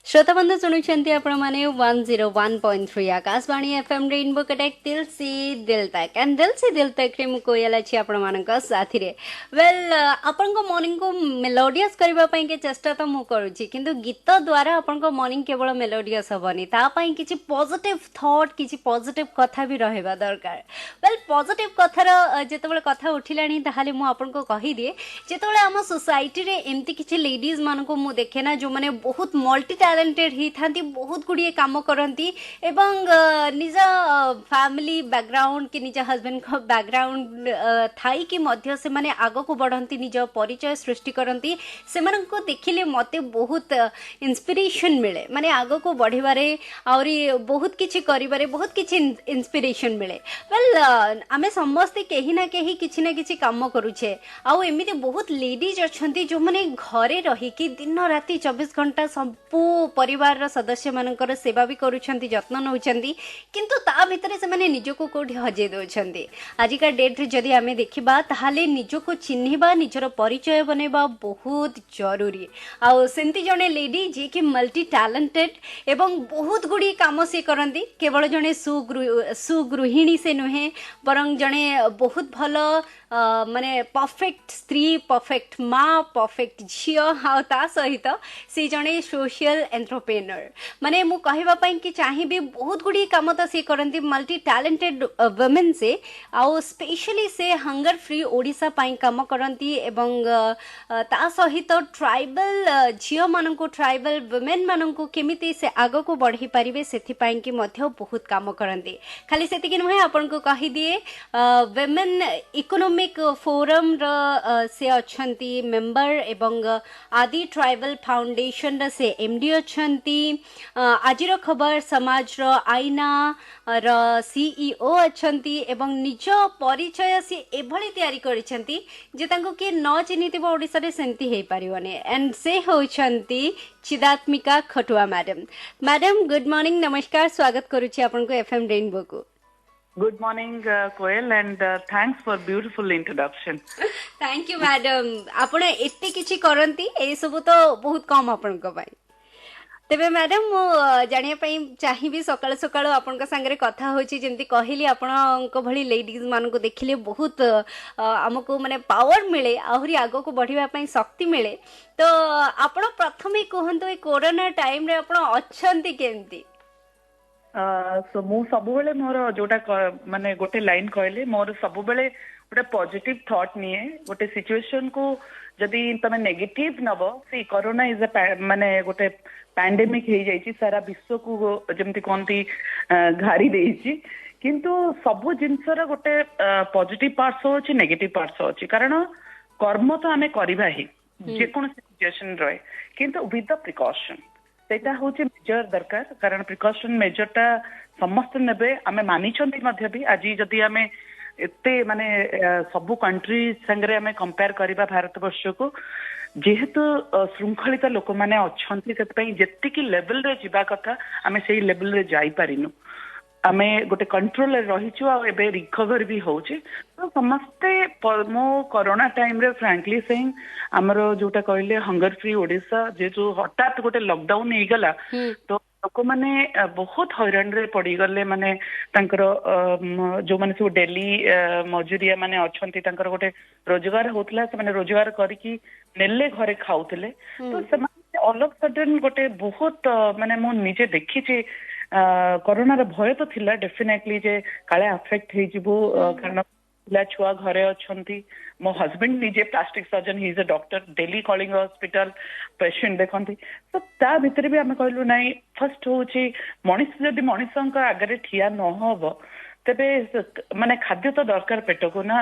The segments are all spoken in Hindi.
श्रोताबंधु शुणुंट आपण मैंने 101.3 आकाशवाणी एफएम रेनबो कटैक दिल से दिल तक एंड दिल से दिल तक रे मु कोयल अछि आपण मानक साथी रे वेल आपण को मॉर्निंग को मेलोडियस करबा पई के चेष्टा तो मु करूची किंतु गीत द्वारा आपण को मॉर्निंग केवल मेलोडियस हबनी ता पई किछि पॉजिटिव थॉट किछि पॉजिटिव कथा भी रहबा दरकार वेल पॉजिटिव कथार जेतेबेले कथा उठिलानी ताहाले मु आपण को कहि दिए जेतेबेले हम सोसाइटी रे एम्ति किछि लेडीज मान को मु देखे ना जो माने बहुत मल्टी टैलेंटेड ही थांती बहुत गुड़िए काम करती एवं निज फैमिली बैकग्राउंड कि निज हस्बैंड को बैकग्राउंड थाई कि मध्य से माने आग को बढ़ती निज परिचय सृष्टि करती से को देखिले मते बहुत इंस्पिरेशन मिले माने आग को बढ़िबारे आउरी बहुत किछि करिबारे बहुत किछि इंस्पिरेशन मिले वेल आमे समस्ते केही ना किछि काम करूछे आउ एमिते बहुत लेडीज अछंती जो माने घरे रही कि दिन राति 24 घंटा सबू परिवार सदस्य मानकर सेवा भी करुछंती जत्न नउछंती किंतु ता भितरे से माने निजको कोठी हजे दोछंती आजिका डेट रे जदी आमे देखिबा ताहाले निजको चिन्हिबा निजर परिचय बनेबा बहुत जरूरी आ सेंती जने लेडी जे कि मल्टी टैलेंटेड एवं बहुत गुडी काम से करंती केवल जने सुगृहिणी से नुहे बरं जने बहुत भलो माने परफेक्ट स्त्री परफेक्ट माँ परफेक्ट झियो हाँ ता सहित से जने सोशल एंटरप्रेन्योर माने मु कहबा पई कि चाहिबे बहुत गुडी काम त से करंती मल्टी टैलेंटेड वुमेन से आउ स्पेशली से हंगर फ्री ओडिसा पई काम करंती एवं ता सहित ट्राइबल झियो माननको ट्राइबल वुमेन माननको केमिति से आगो को बढ़ी परिबे सेथि पई कि मध्य बहुत काम करंती खाली सेति कि नहे आपन को कहि दिए वुमेन इकोनॉमिक फोरम र से अच्छंती मेंबर एवं आदि ट्राइबल फाउंडेशन र से एमडी अच्छंती आजिर खबर समाज रो आईना र सीईओ अच्छंती एवं निज परिचय से एभली तयारी करिसंती जे तांको के न चिन्हितिबो ओडिसा रे सेंती हे परिवने एंड से होछंती चिदात्मिका खटुआ मैडम गुड मॉर्निंग नमस्कार स्वागत करूची आपन को एफएम रेनबो को Good morning, Koel, and thanks for beautiful introduction. Thank you, madam. आपण एते किछि करंती ए सब तो बहुत कम आपण को पाई तेबे मैडम मु जानिया पई चाहिबी सकाळ सकाळ आपण संगे कथा होची जेमती कहली आपण को भली लेडीज मान को देखिले बहुत हमको माने पावर मिले आहुरी आगो को बढ़िबा पई शक्ति मिले तो आपण प्रथमे कहंतो ए कोरोना टाइम रे आपण अछंती केमती सो मु सब बेले मोर जोटा माने गोटे लाइन कहले मोर सब बेले गोटे पॉजिटिव थॉट निए गोटे सिचुएशन को जदी तमे नेगेटिव नबो से कोरोना इज अ माने गोटे पैंडेमिक हे जाईची सारा विश्व को जेमती कोनती घारी देईची किंतु सब जिंसर गोटे पॉजिटिव पार्ट्स होची नेगेटिव पार्ट्स होची कारण कर्म तो आमे करिबा ही जे कोन सिचुएशन रहे किंतु विद द प्रिकॉशन सेटा होची मेजर दरकार कारण प्रिकॉशन मेजर टा समस्त नेबे आमे मानिछंती मध्य भी आज जदी आमे एते माने सबु कंट्री संगरे आमे कंपेयर करिबा भारत वर्ष को जेहेतु श्रृंखलित लोक माने अछंती सेत पई जेत्ति की लेवल रे जिबा कथा आमे सेही लेवल रे जाई पारिनु आमे गोटे कंट्रोल रहीछु आ एबे रिकवर भी होचे तो समस्ते मो कोरोना टाइम रे फ्रैंकली सेइंग हमरो जोटा कहले हंगर फ्री ओडिसा जे जो हठात गोटे लॉकडाउन हे गला तो लोक माने बहुत हैरान रे पड़ी गले माने तांकर जो माने सो डेली मजूरिया माने अछंती तांकर गोटे रोजगार होतला से माने रोजगार करिकी नेले घरे खाउतले तो से ऑल ऑफ सडन गोटे बहुत माने मो निजे देखि जे कोरोना रे भय तो थिला डेफिनेटली जे काले अफेक्ट हे जिवो कारण पिला छुआ घरे अछंती मो हस्बैंड निजे plastic surgeon he is a doctor daily calling hospital patient देखंती तो ता भितर भी हमें कहलु नाही फर्स्ट होची मनिष जदी मनिषंक आगरे ठिया न होबो तबे माने खाद्य तो दरकार पेट को ना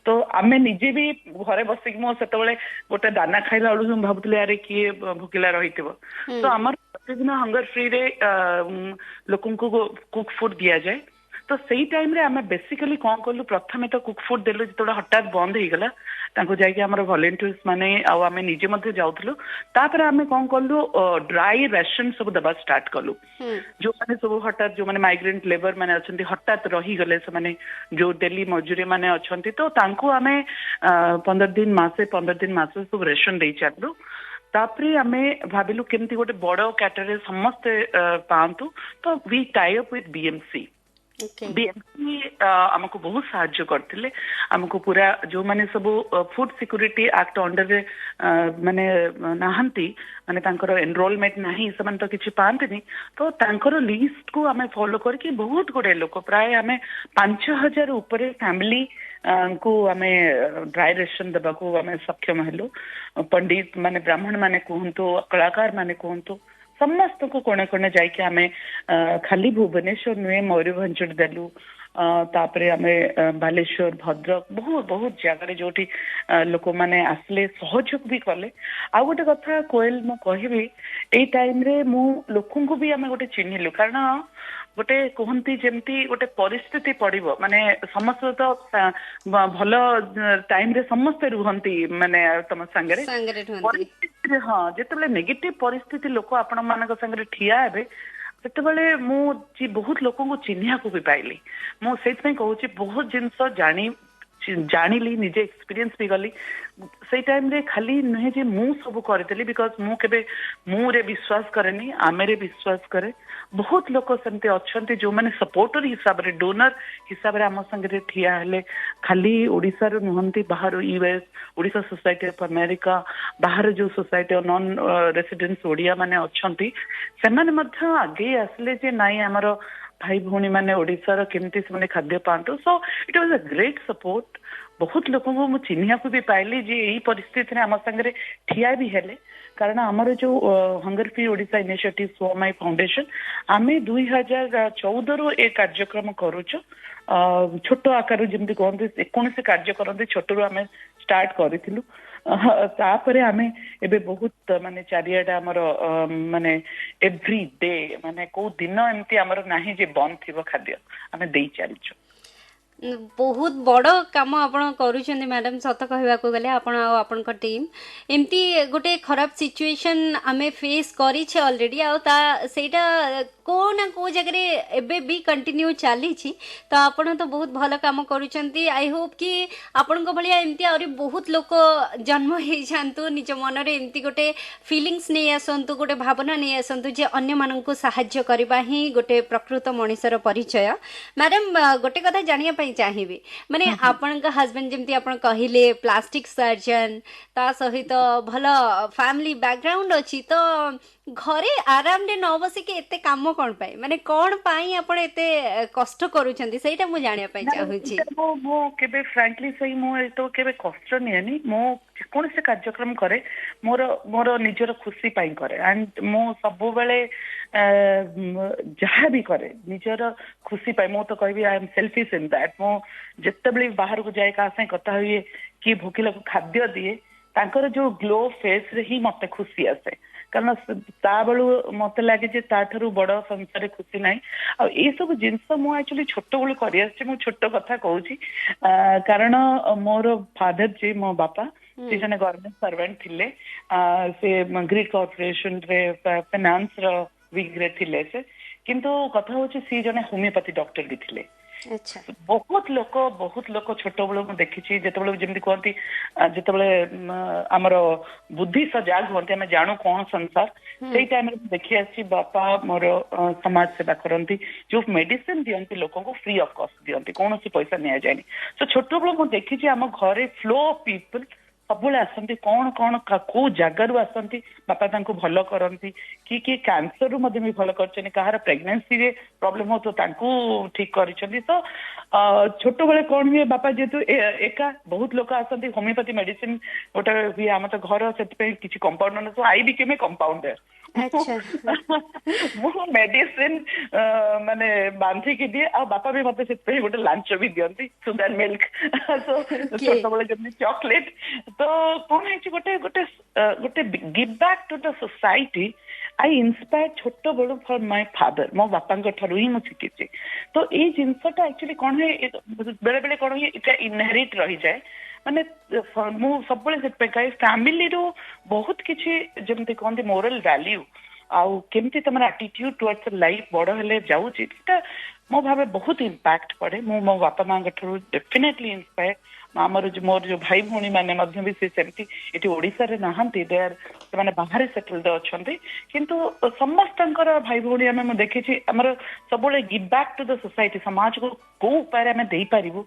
तो आमे निजे भी घरे बसिक मो सेतबेले गोटे दाना खाइला बेलु भाबुतले अरे किए भुकिला रहितबो तो हमर प्रतिदिन हंगर फ्री रे लोकन को कुक फूड दिया जाए तो सही टाइम रे आमे बेसिकली कौन कलु प्रथमे तो कुक फूड देलु जतोड़ा हठात बंद हे गला ताको जाई कि हमर वॉलंटियर्स माने आ आमे निजे मध्ये जाउथलु तापर आमे कौन कलु ड्राई रेशन सब दबा स्टार्ट कलु जो माने सब हठात जो माने माइग्रेंट लेबर माने अछंती हठात रही गले से माने जो डेली मजूरी माने अछंती तो तांको आमे 15 दिन मासे सब रेशन देई चालु तापरे आमे भाविलु केमती गोटे बड़ कैटेगरी समस्त पांतु तो we tie up with BMC okay BMC आमको बहुत साहाଯ୍य करथिले आमको पूरा जो माने सब फूड सिक्योरिटी एक्ट अंडर रे माने नाहंती माने तांकर एनरोलमेंट नाही समान तो किछि पांतनी तो तांकर लिस्ट को आमे फॉलो करके बहुत गुडे लोक प्राय आमे 5000 ऊपर फैमिली को आमे ड्राई रेशन देबा को आमे सक्षम हेलु पंडित माने ब्राह्मण माने कहंतु कलाकार माने कहंतु समस्त को कोने कोने जाइके आमे खाली भुवनेश्वर नुहे मयूरभंज देलु तापरे आमे बालेश्वर भद्रक बहुत बहुत जगह जोटी लोक माने आसले सहयोग भी कले आ गोटे कथा कोयल मु कहबी एई टाइम रे मु लोकन को भी आमे गोटे चिन्हिलु कारण गोटे कहती जमती गोटे परिस्थिति पड़ो माने समस्त तो भल टाइम रे समस्ते रुहंती माने तुम संगे परिस्थिति हाँ जिते नेगेटिव परिस्थिति लोक आपण मान संगे ठिया हेबे सेतबेले मु बहुत लोक को चिन्हिया को भी पाइली मु सेतपई कहूची बहुत जिनस जानिली निजे एक्सपीरियंस भी गली से टाइम रे खाली नुहे जे मु सब करदेली बिकॉज मु केबे मु रे विश्वास करेनी आमे रे विश्वास करे बहुत लोक सेमते अछंती जो माने सपोर्टर हिसाब रे डोनर हिसाब रे आम संगे ठिया हेले खाली ओडिसा रो नुहंती बाहर US Odisha society of America बाहर जो सोसाइटी नॉन रेसिडेंट्स ओडिया माने अछंती सेमाने मध्य आगे आसले जे नाई हमर भाई भौणी माने ओडिसा रो केमती से खाद्य पांतु so it was a great support बहुत लोक को मु चिन्हिया को भी पाइली जे यही परिस्थिति आम संगे ठिया भी हेले कारण आमर जो hunger free Odisha initiative so my foundation आमे 2014 रो एक कार्यक्रम करूछु छोट आकार जमती कहते 19 कार्य करते छोट रू आमे स्टार्ट करिथिलु तापरे आमे एबे बहुत माने चारियाडा हमर माने एवरी डे माने को दिन एमती हमर नाही जे बंद थिबो खाद्य आमे देई चलिछु बहुत बड़ काम आपण करूछन्ती मैडम सत कहबा को गले आपण आ आपण को टीम एमती गोटे खराब सिचुएशन आमे फेस करी छे ऑलरेडी आ ता सेटा को ना को जगह एबे भी कंटिन्यू चली छी तो आपण तो बहुत भलो काम करूछन्ती आई होप कि आपण को भलिया एमती और बहुत लोक जन्म हे जानतु निज मन रे एमती गोटे फीलिंग्स नै आसंतु गोटे भावना नै आसंतु जे अन्य मानन को सहाय्य करबा ही गोटे प्रकृत मनुष्यर परिचय मैडम गोटे कथा जानिया चाहिए माने आपण का हस्बैंड जमती आपण कहिले प्लास्टिक सर्जन ता सहित भल फैमिली बैकग्राउंड अछि तो घरे आराम रे न बसी के एते काम कोन पाए माने कोन पाई आपण एते कष्ट करूछंती सेटा मु जानिया पई चाहूची मो केबे फ्रैंकली सही मो तो केबे कष्ट नियनी मो कोन से कार्यक्रम करे मोर मोर निजर खुशी पाई करे एंड मो सब बेले जहाँ भी करे निजर खुशी पाए मो तो कहबी I am selfish in that मो जत्ते बेले बाहर को जाए का से कथा हुए कि भूखिला को खाद्य दिए तांकर जो ग्लो फेस रे ही मते खुशी आसे कारण ता बेलू मत लगे जे ताठू बड़ संसार खुशी ना आ सब जिनस मु एक्चुअली छोट बेलू कर छोट कथा कहूँ कारण मोर फादर जी मो बापा से जने गवर्नमेंट सर्वेंट थिले से ग्रिड कॉर्पोरेशन रे फाइनेंस रो विंग रे थिले से किंतु कथा होची सी जने होमियोपैथी डॉक्टर भी थिले अच्छा बहुत लोक छोट बेलू मुझे देखी जिते जमी कहती जिते आमर बुद्धि सजाग हमें आम जानू कौन संसार से टाइम देखी आसी बापा मोर समाज सेवा करती जो मेडिसिन दियंती लोक को फ्री ऑफ कॉस्ट दियंती कौन पैसा नि जाए तो छोट बेलू मुझे देखी आम घरे फ्लो ऑफ पीपल सब आसती कौन कौन को जगार आसती बापा भल करती किए कैंसर रू भी भल कर कहार प्रेगनेंसी रे प्रॉब्लम हो तो ठीक कर तो छोट बेले कौन हुए बापा जेहेतु एका बहुत लोग आसती होमियोपैथी मेडिसिन गोटे हुए आम तो घर से किसी कंपाउंडर तो I became a compounder medicine माने बांधिकी दिए आ बापा भी मत गोटे लांच भी दियंती सुगर मिल्क छोट बेले जमी चॉकलेट तो कौन है गोटे गोटे गोटे give back to the society I inspire छोट बेलू फॉर माय फादर मो बापा ठारू ही मुझे शिखी तो ये जिनसटा एक्चुअली कौन है बेले बेले कौन हुए इटा इनहेरिट रही जाए माने मु सब फैमिली रो बहुत किछि जमती कहते मोरल वैल्यू आउ केमती तुम आटिट्यूड टुवर्ड्स लाइफ बड़ हेले जाऊँगी मो भावे बहुत इम्पैक्ट पड़े मो बापा माँ डेफिनेटली इंस्पायर आमर जो मोर जो भाई भौणी मैंने भी सेमती ये ओडिशा रे नहांती दे आर से बाहर सेटल्ड अच्छा किंतु समस्त भाई भौणी आम देखी आमर सब give back to the society समाज को कौ उपाय आम दे पारू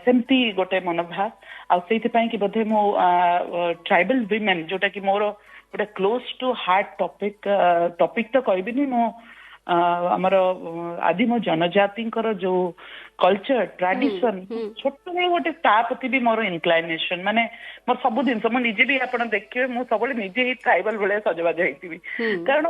सेमती गोटे मनोभाव आईपाई कि बोधे मो ट्राइबल विमेन जोटा कि मोर गोटे क्लोज टू हार्ट टॉपिक तो कहबी मो आमर आदिम जनजाति जो कल्चर ट्रेडिशन छोट गोटे ता प्रति भी मोर इनक्लाइनेशन माने मोर सब जिनस मुझे भी आप देखिए मुझे सब निजे ही ट्राइबल भाई सजबाज होती कारण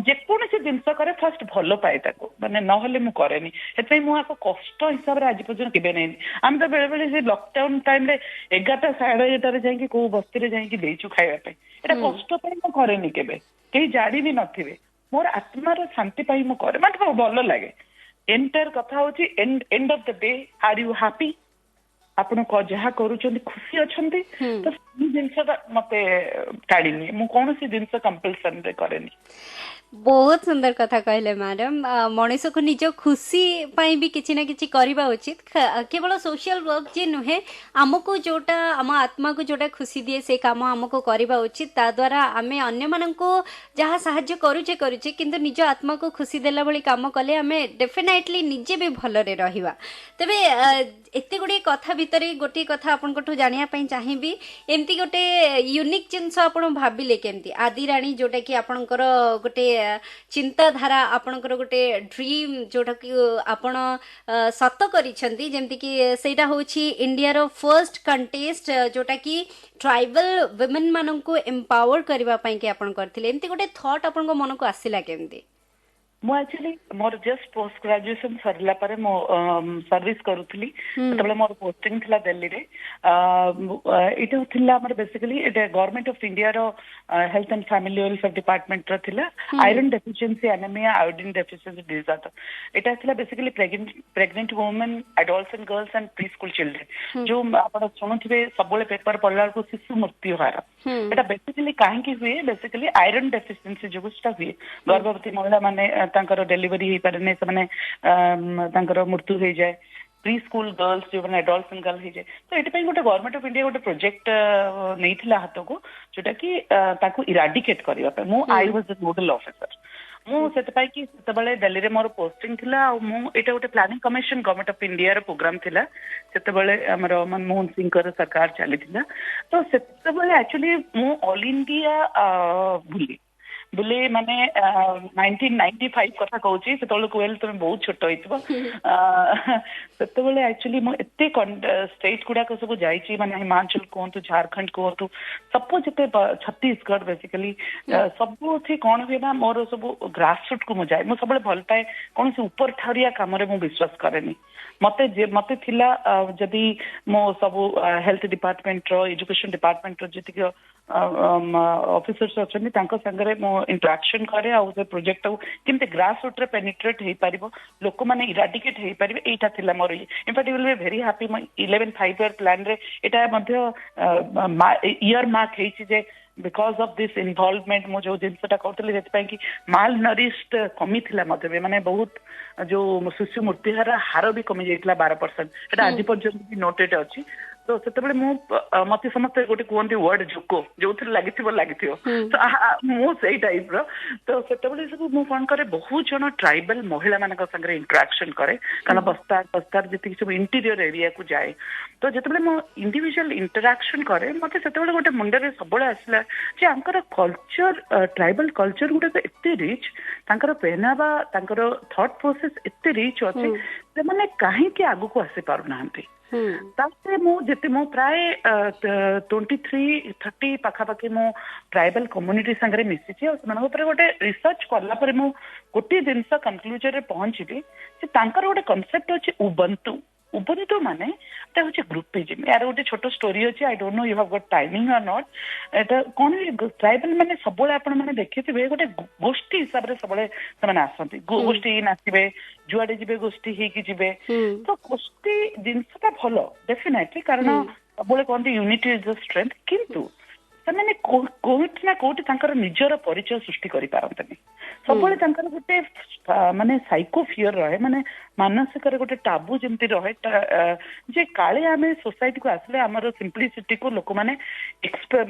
जेकोसी जिनस करे फर्स्ट भल पाए माने नहले मु करेनी से मुझे कष्ट हिसाब से आज पर्यटन केवे नहीं आम तो बेले बेले लॉकडाउन टाइम रे 11टा 11:30 जाकि को बस्ती जाकि खाइबा एटा कष्ट मु करेनी केवे कहीं जानी भी नथिबे मोर आत्मार शांति पाई मु करे मत भल लगे एंटायर कथा होची end of the day are you happy आपण को जहाँ करूछंती खुशी अछंती तो जिनस मते टाड़ीनी मु कौन सी जिनस कंपल्सन रे करेनी बहुत सुंदर कथा कहले मैडम मनीष को निज खुशी पाई भी किसी ना किसी करवा उचित केवल सोशल वर्क जे नुहे आमको जोटा आम आत्मा को जोटा खुशी दिए से काम आमको करवा उचित ता द्वारा आमे अन्य माननको जहाँ साहाय्य करूचे करूचे किंतु निज आत्मा को खुशी देला भली काम कले आमे डेफिनेटली निजे भी भलरे रहिबा तबे एते गुडी कथा भितरे गोटे कथा आपन कोठो जानिया पई चाहिबी एमती गोटे यूनिक जिंस आपन भाबिले केमती आदि रानी जोटा कि आपनकर गोटे चिंताधारा आपनकर गोटे ड्रीम जोटा कि आपण सत करिसंती जेमती कि सेटा होछि इंडिया रो फर्स्ट कंटेस्ट जोटा कि ट्राइबल वुमेन माननको एम्पावर करबा पई कि आपण करथिले एमती गोटे थॉट आपनको मन को आसिला केमती मु एक्चुअली मोर जस्ट पोस्ट ग्रेजुएशन सरला परे मो सर्विस करूथली तबले मोर पोस्टिंग थिला दिल्ली रे इटा थिला हमर बेसिकली इटा गवर्नमेंट ऑफ इंडिया रो health and family welfare department रो थिला iron deficiency anaemia iodine deficiency disorder इटा थिला basically pregnant women adults and girls and pre school children जो आपण सुनुथिबे सबले पेपर पढला को शिशु मृत्यु हार एटा बेसिकली काहे की हुए बेसिकली आयरन डेफिशिएंसी जो गुस्टा हुए गर्भवती महिला माने तांकर डेलीवरी हो पारे ने से तांकर मृत्यु हो जाए प्री स्कूल गर्ल्स जो मैंने एडल्ट्स एंड गर्ल्स हो जाए तो ये गोटे गवर्नमेंट ऑफ इंडिया गोटे प्रोजेक्ट नहीं हाथ को जोटा कि ताकू इराडिकेट करने मु I was the nodal officer मुझे कि दिल्ली में मोर पोस्टिंग थिला मु एटा गोटे planning commission government of India रो प्रोग्राम थिला सेतेबेले हमर मनमोहन सिंह कर सरकार चली थिला तो सेतेबेले एक्चुअली मु ऑल इंडिया बुले माने 1995 कथा कहूची सेतोल कोएल तुम बहुत छोट होइतबो सेतोले एक्चुअली मो एते स्टेट गुडा को सब जाईची माने हिमाचल कोंतु झारखंड कोंतु सब जते छत्तीसगढ़ बेसिकली सब थी कोन हुए ना मोर सब ग्रास रूट को मु जाय मु सबले भल पाए कोन से ऊपर ठारिया काम रे मु विश्वास करेनी मते थिला जदी मो सब हेल्थ डिपार्टमेंट रो एजुकेशन डिपार्टमेंट रो जति ऑफिसर्स अछनी तांको संगरे मो इंटरेक्शन करे आ से प्रोजेक्ट केमते ग्रास रूट रे पेनिट्रेट हेई पारिबो लोक माने इराडिकेट हेई पारिबे एटा थिला मोर in fact will be very happy 11 5 year plan रे एटा मध्य ईयर मार्क हेई जे बिकॉज ऑफ दिस इन्वॉल्वमेंट मो जो जिनसटा कहतले जेतपै कि माल नरिश्ड कमी थिला मते माने बहुत जो शिशु मृत्यु हार भी कमी जाइतला 12% एटा आज पर्यंत भी नोटेड अछि तो सेतेबेले मु मते समस्त गोटे कहते वर्ड जोको जो लगिथिबो तो मु सेई टाइप रो तो सेतेबेले सब मु फोन करे बहुत जन ट्राइबल महिला मानक संगे इंटरेक्शन करे कारण बस्तार जति सब इंटीरियर एरिया को जाए तो जेतेबेले मु इंडिविजुअल इंटरेक्शन करे मते सेतेबेले गोटे मुंडे रे सबले आसला जे आंकर कल्चर ट्राइबल कल्चर गुटे एते रिच तांकर पहनावा तांकर थॉट प्रोसेस एते रिच अछि से माने काहे के आगु को आसे पारु नाहंती तासे मु जेते मु प्राय 23-30 पाखापाखि मु ट्राइबल कम्युनिटी संगे मिसिछि और सेमान ऊपर गोटे रिसर्च करला पर मु गोटे जिनस कंक्लूजन रे पहुंचली जे तांकर गोटे कांसेप्ट अछि उबंतु माने एटा होछि ग्रुपिज्म यार गोटे छोटो स्टोरी अछि I don't know you have got timing और नॉट एटा कोन ट्राइबल माने सबले आपण माने देखिथिबे गोटे गोष्ठी हिसाब रे सबले समान आसंती गोष्ठी नाचिबे जुआडे जिबे गोष्ठी हे कि जिबे तो गोष्ठी जिनसटा भलो डेफिनेटली कारण सबले कोन यूनिटी इज द स्ट्रेंथ किंतु ସେମାନେ କୋଉଠି ନା କୋଉଠି ତାଙ୍କର ନିଜର ପରିଚୟ ସୃଷ୍ଟି କରିପାରନ୍ତିନି। ସବୁବେଳେ ତାଙ୍କର ଗୋଟେ ମାନେ ସାଇକୋ ଫିୟର ରହେ, ମାନେ ମାନସିକରେ ଗୋଟେ ଟାବୁ ଯେମିତି ରହେ ଯେ କାଳେ ଆମେ ସୋସାଇଟିକୁ ଆସିଲେ ଆମର ସିମ୍ପ୍ଲିସିଟିକୁ ଲୋକମାନେ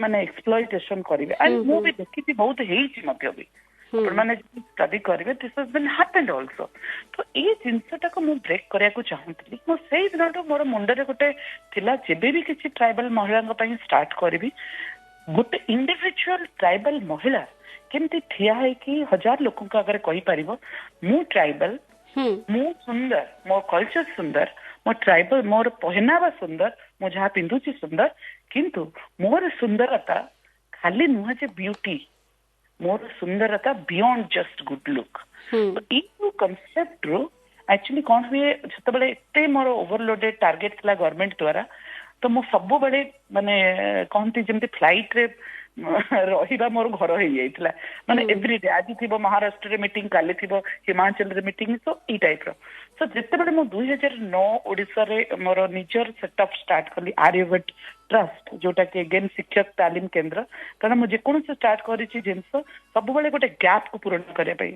ମାନେ ଏକ୍ସପ୍ଲଏଟେସନ କରିବେ। ଆଣ୍ଡ ମୁଁ ବି ଦେଖିଛି, ବହୁତ ହେଇଛି ମଧ୍ୟ ବି। ଆପଣମାନେ ଷ୍ଟଡି କରିବେ, ଦିସ୍ ହାଜ୍ ବିନ୍ ହାପେଣ୍ଡ ଅଲସୋ। ତ ଏଇ ଜିନିଷଟାକୁ ମୁଁ ବ୍ରେକ୍ କରିବାକୁ ଚାହୁଁଥିଲି। ମୁଁ ସେଇ ଦିନଠୁ ମୋର ମୁଣ୍ଡରେ ଗୋଟେ ଥିଲା, ଯେବେ ବି କିଛି ଟ୍ରାଇବାଲ ମହିଳାଙ୍କ ପାଇଁ ଷ୍ଟାର୍ଟ କରିବି, ଗୋଟେ ଇଣ୍ଡିଭିଜୁଆଲ ଟ୍ରାଇବାଲ ମହିଳା କେମିତି ଠିଆ ହେଇକି 1000 ଲୋକଙ୍କ ଆଗରେ କହିପାରିବ ମୁଁ ଟ୍ରାଇବାଲ, ମୁଁ ସୁନ୍ଦର, ମୋ କଲଚର ସୁନ୍ଦର, ମୋ ଟ୍ରାଇବାଲ, ମୋର ପହନାବା ସୁନ୍ଦର, ମୁଁ ଯାହା ପିନ୍ଧୁଛି ସୁନ୍ଦର, କିନ୍ତୁ ମୋର ସୁନ୍ଦରତା ଖାଲି ନୁହେଁ ଯେ ବ୍ୟୁଟି, ମୋର ସୁନ୍ଦରତା ବିୟଣ୍ଡ ଜଷ୍ଟ ଗୁଡ୍ ଲୁକ୍। ଏଇ ଯୋଉ କନସେପ୍ଟ ରୁ ଆକ୍ଚୁଆଲି କଣ ହୁଏ, ଯେତେବେଳେ ଏତେ ମୋର ଓଭରଲୋଡେଡ ଟାର୍ଗେଟ ଥିଲା ଗଭର୍ଣ୍ଣମେଣ୍ଟ ଦ୍ୱାରା, ତ ମୁଁ ସବୁବେଳେ ମାନେ କହନ୍ତି ଯେମିତି ଫ୍ଲାଇଟରେ ରହିବା ମୋର ଘର ହେଇଯାଇଥିଲା। ମାନେ ଏଭ୍ରିଡେ, ଆଜି ଥିବ ମହାରାଷ୍ଟ୍ରରେ ମିଟିଂ, କାଲି ଥିବ ହିମାଚଳରେ ମିଟିଂ, ତ ଏଇ ଟାଇପର। ତ ଯେତେବେଳେ ମୁଁ 2009 ଓଡିଶାରେ ମୋର ନିଜର ସେଟଅପ୍ ଷ୍ଟାର୍ଟ କଲି, ଆର୍ଯ୍ୟଭଟ୍ଟ ଟ୍ରଷ୍ଟ, ଯୋଉଟା କି ଏଗେନ୍ ଶିକ୍ଷକ ତାଲିମ କେନ୍ଦ୍ର। କାରଣ ମୁଁ ଯେକୌଣସି ଷ୍ଟାର୍ଟ କରିଛି ଜିନିଷ ସବୁବେଳେ ଗୋଟେ ଗ୍ୟାପକୁ ପୂରଣ କରିବା ପାଇଁ।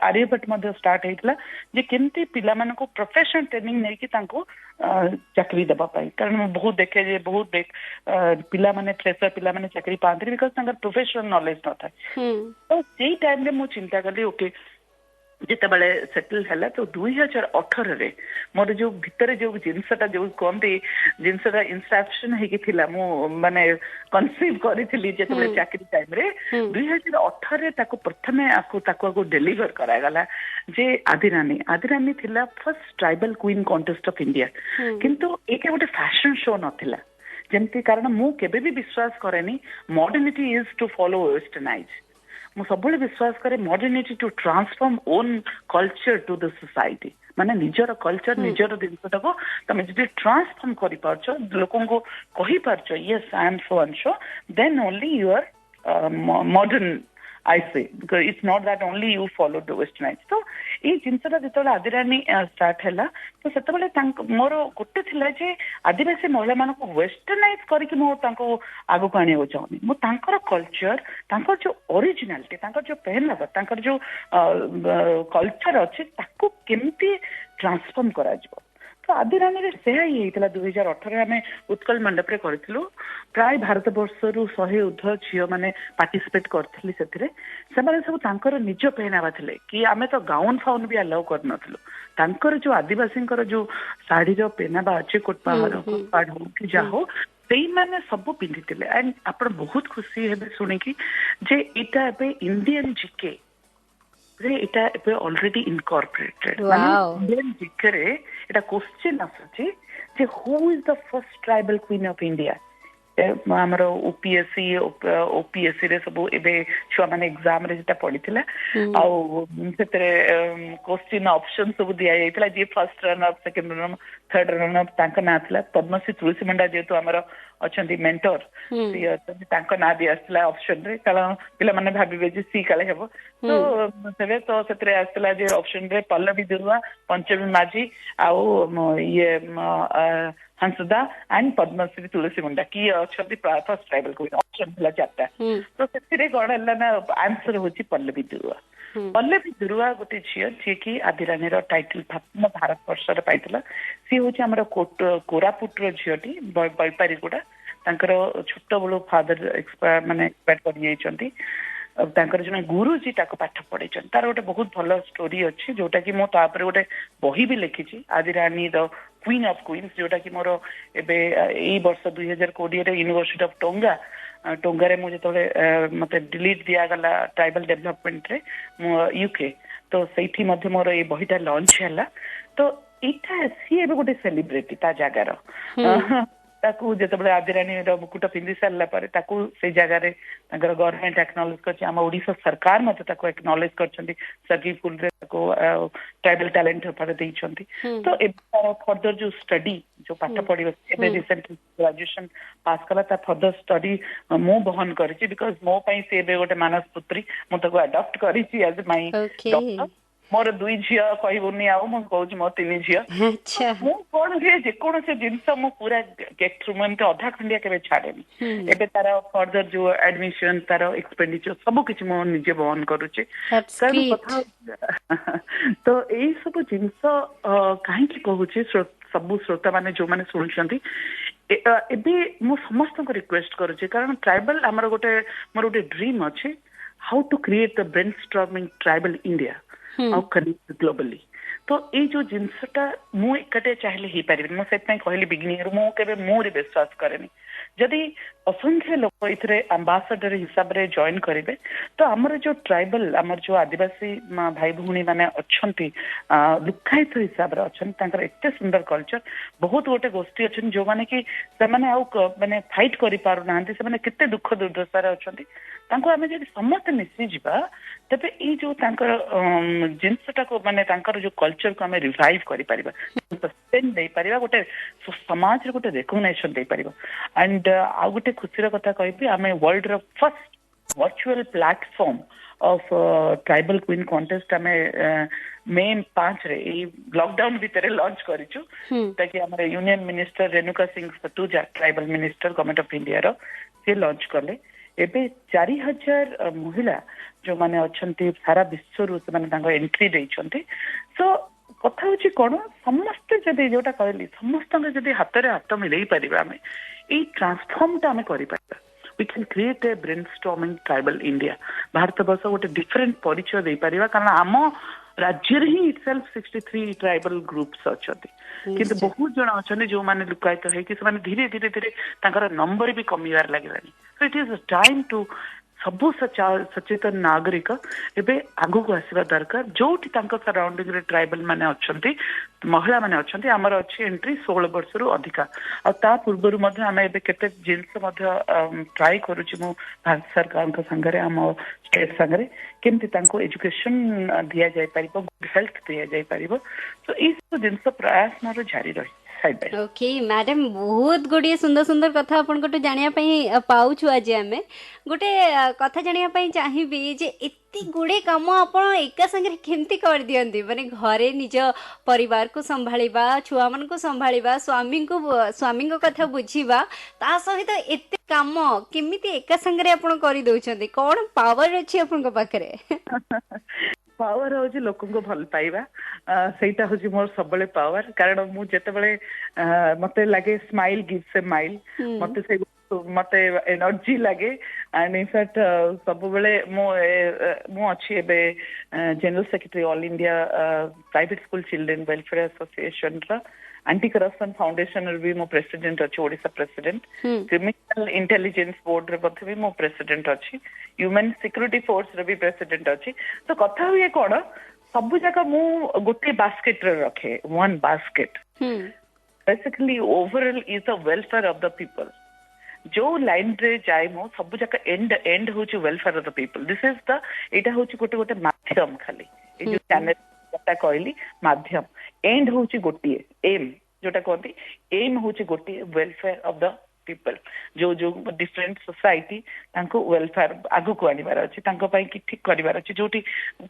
ଆର୍ଯ୍ୟଭଟ୍ଟ ମଧ୍ୟ ଷ୍ଟାର୍ଟ ହେଇଥିଲା ଯେ କେମିତି ପିଲାମାନଙ୍କୁ ପ୍ରଫେସନାଲ ଟ୍ରେନିଂ ନେଇକି ତାଙ୍କୁ ଚାକିରି ଦେବା ପାଇଁ। କାରଣ ମୁଁ ବହୁତ ଦେଖେ ଯେ ବହୁତ ପିଲାମାନେ ଫ୍ରେସର ପିଲାମାନେ ଚାକିରି ପାଆନ୍ତିନି, ବିକଜ ତାଙ୍କର ପ୍ରଫେସନାଲ ନଲେଜ ନଥାଏ। ତ ସେଇ ଟାଇମରେ ମୁଁ ଚିନ୍ତା କଲି, ଓକେ ଯେତେବେଳେ ସେଟଲ ହେଲା, ତ 2018ରେ ମୋର ଯୋଉ ଭିତରେ ଯୋଉ ଜିନିଷଟା, ଯୋଉ କହନ୍ତି ଜିନିଷଟା ଇନସାଫିସିଏଣ୍ଟ ହେଇକି ଥିଲା, ମୁଁ ମାନେ କନସିଭ କରିଥିଲି ଯେତେବେଳେ ଚାକିରି ଟାଇମରେ, 2018ରେ ତାକୁ ପ୍ରଥମେ ତାକୁ ଡେଲିଭର କରାଗଲା ଯେ ଆଦିରାନୀ ଥିଲା first tribal queen contest of India. କିନ୍ତୁ ଏଇଟା ଗୋଟେ ଫ୍ୟାସନ ଶୋ ନଥିଲା ଯେମିତି, କାରଣ ମୁଁ କେବେ ବି ବିଶ୍ୱାସ କରେନି modernity is to follow westernise. ମୁଁ ସବୁବେଳେ ବିଶ୍ୱାସ କରେ modernity to transform own culture to the society. ମାନେ ନିଜର କଲଚର, ନିଜର ଜିନିଷଟାକୁ ତମେ ଯଦି ଟ୍ରାନ୍ସଫର୍ମ କରିପାରୁଛ, ଲୋକଙ୍କୁ କହିପାରୁଛ yes I am so and so, then only you are modern, I say, because it's not that only you follow the westernized. So ଏଇ ଜିନିଷଟା ଯେତେବେଳେ ଆଦିରାନୀ ଷ୍ଟାର୍ଟ ହେଲା, ତ ସେତେବେଳେ ମୋର ଗୋଟେ ଥିଲା ଯେ ଆଦିବାସୀ ମହିଳାମାନଙ୍କୁ ୱେଷ୍ଟର୍ନାଇଜ କରିକି ମୁଁ ତାଙ୍କୁ ଆଗକୁ ଆଣିବାକୁ ଚାହୁଁନି। ମୁଁ ତାଙ୍କର କଲଚର, ତାଙ୍କର ଯୋଉ ଅରିଜିନାଲିଟି, ତାଙ୍କର ଯୋଉ ପେହନାବା, ତାଙ୍କର ଯୋଉ କଲଚର ଅଛି, ତାକୁ କେମିତି ଟ୍ରାନ୍ସଫର୍ମ କରାଯିବ। ତ ଆଦିରାନୀରେ ସେୟା ହିଁ ହେଇଥିଲା। 2018ରେ ଆମେ ଉତ୍କଳ ମଣ୍ଡପରେ କରିଥିଲୁ। ପ୍ରାୟ ଭାରତ ବର୍ଷରୁ 100 ଉର୍ଦ୍ଧ୍ୱ ଝିଅ ମାନେ ପାର୍ଟିସିପେଟ କରିଥିଲି ସେଥିରେ। ସେମାନେ ସବୁ ତାଙ୍କର ନିଜ ପେହନାବା ଥିଲେ, କି ଆମେ ତ ଗାଉନ ଫାଉନ ବି ଆଲାଉ କରିନଥିଲୁ। ତାଙ୍କର ଯୋଉ ଆଦିବାସୀଙ୍କର ଯୋଉ ଶାଢୀର ପେହନାବା ଅଛି, କୋଟପାହାର ହଉ କି ଯାହା ହଉ, ସେଇମାନେ ସବୁ ପିନ୍ଧିଥିଲେ। ଆଣ୍ଡ ଆପଣ ବହୁତ ଖୁସି ହେବେ ଶୁଣିକି ଯେ ଏଇଟା ଏବେ ଇଣ୍ଡିଆନ ଜିକେ ଏଇଟା ଏବେ ଅଲରେଡି ଇନକର୍ପୋରେଟେଡ। ମାନେ ଇଣ୍ଡିଆନ ଜିକେରେ ଏଇଟା କ୍ୱେଶ୍ଚିନ୍ ଆସୁଛି ଯେ ହୁ is the first tribal queen of India. ଆମର ଓପିଏସସି ରେ ସବୁ ଏବେ ଛୁଆମାନେ ଏକ୍ସାମରେ ସେଟା ପଡିଥିଲା, ଆଉ ସେଥିରେ କ୍ୱେଶ୍ଚିନ୍ ଅପସନ ସବୁ ଦିଆଯାଇଥିଲା। ଯିଏ ଫର୍ଷ୍ଟ ରନର, ସେକେଣ୍ଡ ରନର, ଥର୍ଡ ରନର, ତାଙ୍କ ନାଁ ଥିଲା। ପଦ୍ମଶ୍ରୀ ତୁଳସୀ ମୁଣ୍ଡା ଯେହେତୁ ଆମର ଅଛନ୍ତି ମେଣ୍ଟର, ସିଏ ଅଛନ୍ତି, ତାଙ୍କ ନାଁ ବି ଆସିଥିଲା ଅପସନରେ, କାରଣ ପିଲାମାନେ ଭାବିବେ ଯେ ସି କାଳେ ହେବ। ତ ସେଥିରେ ଆସିଥିଲା ଯେ ଅପସନରେ ପଲ୍ଲବୀ ଦୁରୁଆ, ପଞ୍ଚମୀ ମାଝୀ, ଆଉ ଇଏ ହଂସଦା ଆଣ୍ଡ ପଦ୍ମଶ୍ରୀ ତୁଳସୀ ମୁଣ୍ଡା କିଏ ଅଛନ୍ତି ଫର୍ଷ୍ଟ ଟ୍ରାଇବାଲ କୁଇନ୍। ଅପସନ ଥିଲା 4ଟା। ତ ସେଥିରେ କଣ ହେଲା ନା, ଆନ୍ସର ହଉଛି ପଲ୍ଲବୀ ଦୁରୁଆ। ପଲ୍ଲବୀ ଦୁରୁଆ ଗୋଟେ ଝିଅ ଯିଏକି ଆଦିରାନୀର ଟାଇଟଲ ଭାରତ ବର୍ଷରେ ପାଇଥିଲା। ସିଏ ହଉଛି ଆମର କୋରାପୁଟର ଝିଅଟି, ବୈପାରିଗୁଡା। ତାଙ୍କର ଛୋଟ ବେଳୁ ଫାଦର ଏକ୍ସପାୟାର କରିଯାଇଛନ୍ତି। ତାଙ୍କର ଜଣେ ଗୁରୁଜୀ ତାକୁ ପାଠ ପଢେଇଛନ୍ତି। ତାର ଗୋଟେ ବହୁତ ଭଲ ଷ୍ଟୋରି ଅଛି, ଯୋଉଟା କି ମୁଁ ତାପରେ ଗୋଟେ ବହି ବି ଲେଖିଛି, ଆଦିରାନୀ ଦ କ୍ୱିନ୍ ଅଫ୍ କ୍ୱିନ୍ସ, ଯୋଉଟା କି ମୋର ଏବେ ଏଇ ବର୍ଷ 2020ରେ ୟୁନିଭର୍ସିଟି ଅଫ ଟୋଙ୍ଗାରେ ମୁଁ ଯେତେବେଳେ ମତେ ଡିଲିଟ୍ ଦିଆଗଲା ଟ୍ରାଇବାଲ ଡେଭଲପମେଣ୍ଟରେ ୟୁକେ, ତ ସେଇଠି ମଧ୍ୟ ମୋର ଏଇ ବହିଟା ଲଞ୍ଚ ହେଲା। ତ ଏଇଟା ସିଏ ଏବେ ଗୋଟେ ସେଲିବ୍ରିଟି ତା ଜାଗାର। ତାକୁ ଯେତେବେଳେ ଆଦିରାନୀର ମୁକୁଟ ପିନ୍ଧି ସାରିଲା ପରେ ତାକୁ ସେଇ ଜାଗାରେ ତାଙ୍କର ଗଭର୍ଣ୍ଣମେଣ୍ଟ ଆକ୍ନଲେଜ କରିଛି। ଆମ ଓଡିଶା ସରକାର ମଧ୍ୟ ତାକୁ ଆକ୍ନଲେଜ କରିଛନ୍ତି। ସର୍ଗିପୁରରେ ତାକୁ ଟ୍ରାଇବାଲ ଟ୍ୟାଲେଣ୍ଟ ଉପରେ ଦେଇଛନ୍ତି। ତ ଏବେ ତାର ଫର୍ଦର ଯୋଉ ଷ୍ଟଡି, ଯୋଉ ପାଠ ପଢିବ, ଏବେ ରିସେଣ୍ଟଲି ଗ୍ରାଜୁଏସନ ପାସ୍ କଲା, ତା ଫର୍ଦର ଷ୍ଟଡି ମୁଁ ବହନ କରିଛି। ବିକଜ ମୋ ପାଇଁ ସେ ଏବେ ଗୋଟେ ମାନସ ପୁତ୍ରୀ, ମୁଁ ତାକୁ ଆଡପ୍ଟ କରିଛି ଆଜ ମାଇ ଡକ୍ଟର। मोर 2 झियो कहबुनी आउ मु कहूँ मोर 3 झियो अच्छा मु कौन हुए जेकोसी जिनस मु पूरा गेट थ्रू मैं अधा खंडिया के छाड़ेनी एबे तार फर्दर जो एडमिशन तार एक्सपेंडिचर सब किछ मु निजे बहन करूचे दैट्स कारण ग्रेट कथा तो एई सब जिनस काहे की कहूचे सब श्रोता माने जो माने सुनछंती एबे मु समस्त को रिक्वेस्ट करूचे कारण ट्राइबल हमर गोटे मोर गोटे ड्रीम अछि how to create the brainstorming tribal India और कनेक्ट ग्लोबली तो ये जो जिनसटा मु एकटे चाहले ही पारिबे मु सेत कहली बिगिनिंग मु केबे मोर विश्वास करेनी जदि असंख्य लोक इथरे एम्बेसडर हिसाब रे जॉइन करिवे तो हमर जो ट्राइबल हमर जो आदिवासी भाई भूणी माने अछंती लुकायित हिसाब रे अछन तांकर एते सुंदर कल्चर बहुत गोटे गोष्ठी अछन जो माने कि से माने आउ माने फाइट करि पारु नाहंती से माने केते दुख दुर्दशा रे अछंती तांको आमे जदि समस्त मिसी जिबा तबे ई जो तांकर जिनसटा को माने तांकर जो कल्चर को आमे रिवाइव करि परिबा सस्टेन दे परिबा गोटे समाज रे गोटे रिकॉग्निशन दे परिबा एंड आ गोटे खुशीर कथा कहबी आमे वर्ल्ड रो first virtual platform of tribal queen contest आमे मे 5 रे ई लॉकडाउन भीतर लॉन्च करिछु ताकि हमर यूनियन मिनिस्टर रेणुका सिंह सतुजा tribal minister government of India रो से लॉन्च करले एबे 4000 महिला जो माने अछंती सारा विश्व रु से माने तांको एंट्री देइछंती सो कथा होची कोन समस्त जदि जोटा कहली समस्त जदि हाथ रे हाथ मिलई परिबा हमें ए ट्रांसफॉर्म ता हमें करि परिबा we can create a brainstorming tribal India Bharat वर्ष गोटे डिफरेंट परिचय दे परिबा कारण आम राज्य ही इटसेल्फ 63 ट्राइबल ग्रुप्स अछंती किंतु बहुत जण अछंती जो माने लुकायित है कि से माने धीरे धीरे धीरे तांकर नंबर भी कमिवार लागलानी so it is time to सबु सचेतन नागरिक एबे आगु को आसीबा दरकार जोठी तांको सराउंडिंग रे ट्राइबल माने अछंती महिला माने अछंती हमर अछि एंट्री 16 वर्ष रु अधिका आ ता पूर्व रु मध्ये हमें एबे केते जिंस मध्ये ट्राई करूची मु भारत सरकार के संगरे हम स्टेट संगरे केमति तांको एजुकेशन दिया जाय परिबो हेल्थ दिया जाय परिबो सो ई सब जिंस प्रयास मोर जारी रही ओके मैडम बहुत गुड़िए सुंदर सुंदर कथा आपन जानिया पाउछु आज आमे गोटे कथा जानिया चाहिए जे इतनी गुड़े कम आपण एका संगे केमती कर दियंती माने घरे निज परिवार को संभाळिबा छुआ मन को संभाळिबा स्वामी को कथा बुझीबा ता सहित एते काम केमिति एका संगे आपण करि दउछंती कोन पावर अछि आपण को पाखरे पावर हूँ लोक भल पाइबा सेटा हूँ मोर सब पावर कारण मु जेते बळे मते लागे स्माइल गिव्स ए माइल मते से मते एनर्जी लगे एंड इनफैक्ट सब बेले मु अच्छी एबे general secretary all India private school children welfare association रा एंटी करप्शन फाउंडेशन रे भी मो प्रेसिडेंट अच्छी Odisha president criminal intelligence board रे बथे भी मो प्रेसिडेंट अच्छी ह्यूमन सिक्योरिटी फोर्स रे भी प्रेसिडेंट अच्छी तो कथा हुए कोन सब जगह मु गोटे बास्केट रे रखे one basket basically overall is the welfare of the people जो लाइन रे जाए मो सब जगह एंड होची welfare of the people this is the एटा होची गोटे गोटे माध्यम खाली ए जो चैनल कथा कहली माध्यम एंड होची गोटिए एम जोटा कहती एम होची गोटिए वेलफेयर ऑफ द पीपल जो जो डिफरेंट सोसाइटी तांको वेलफेयर आगु को आनिबार अछि तांको पई कि ठीक करिवार अछि जोटी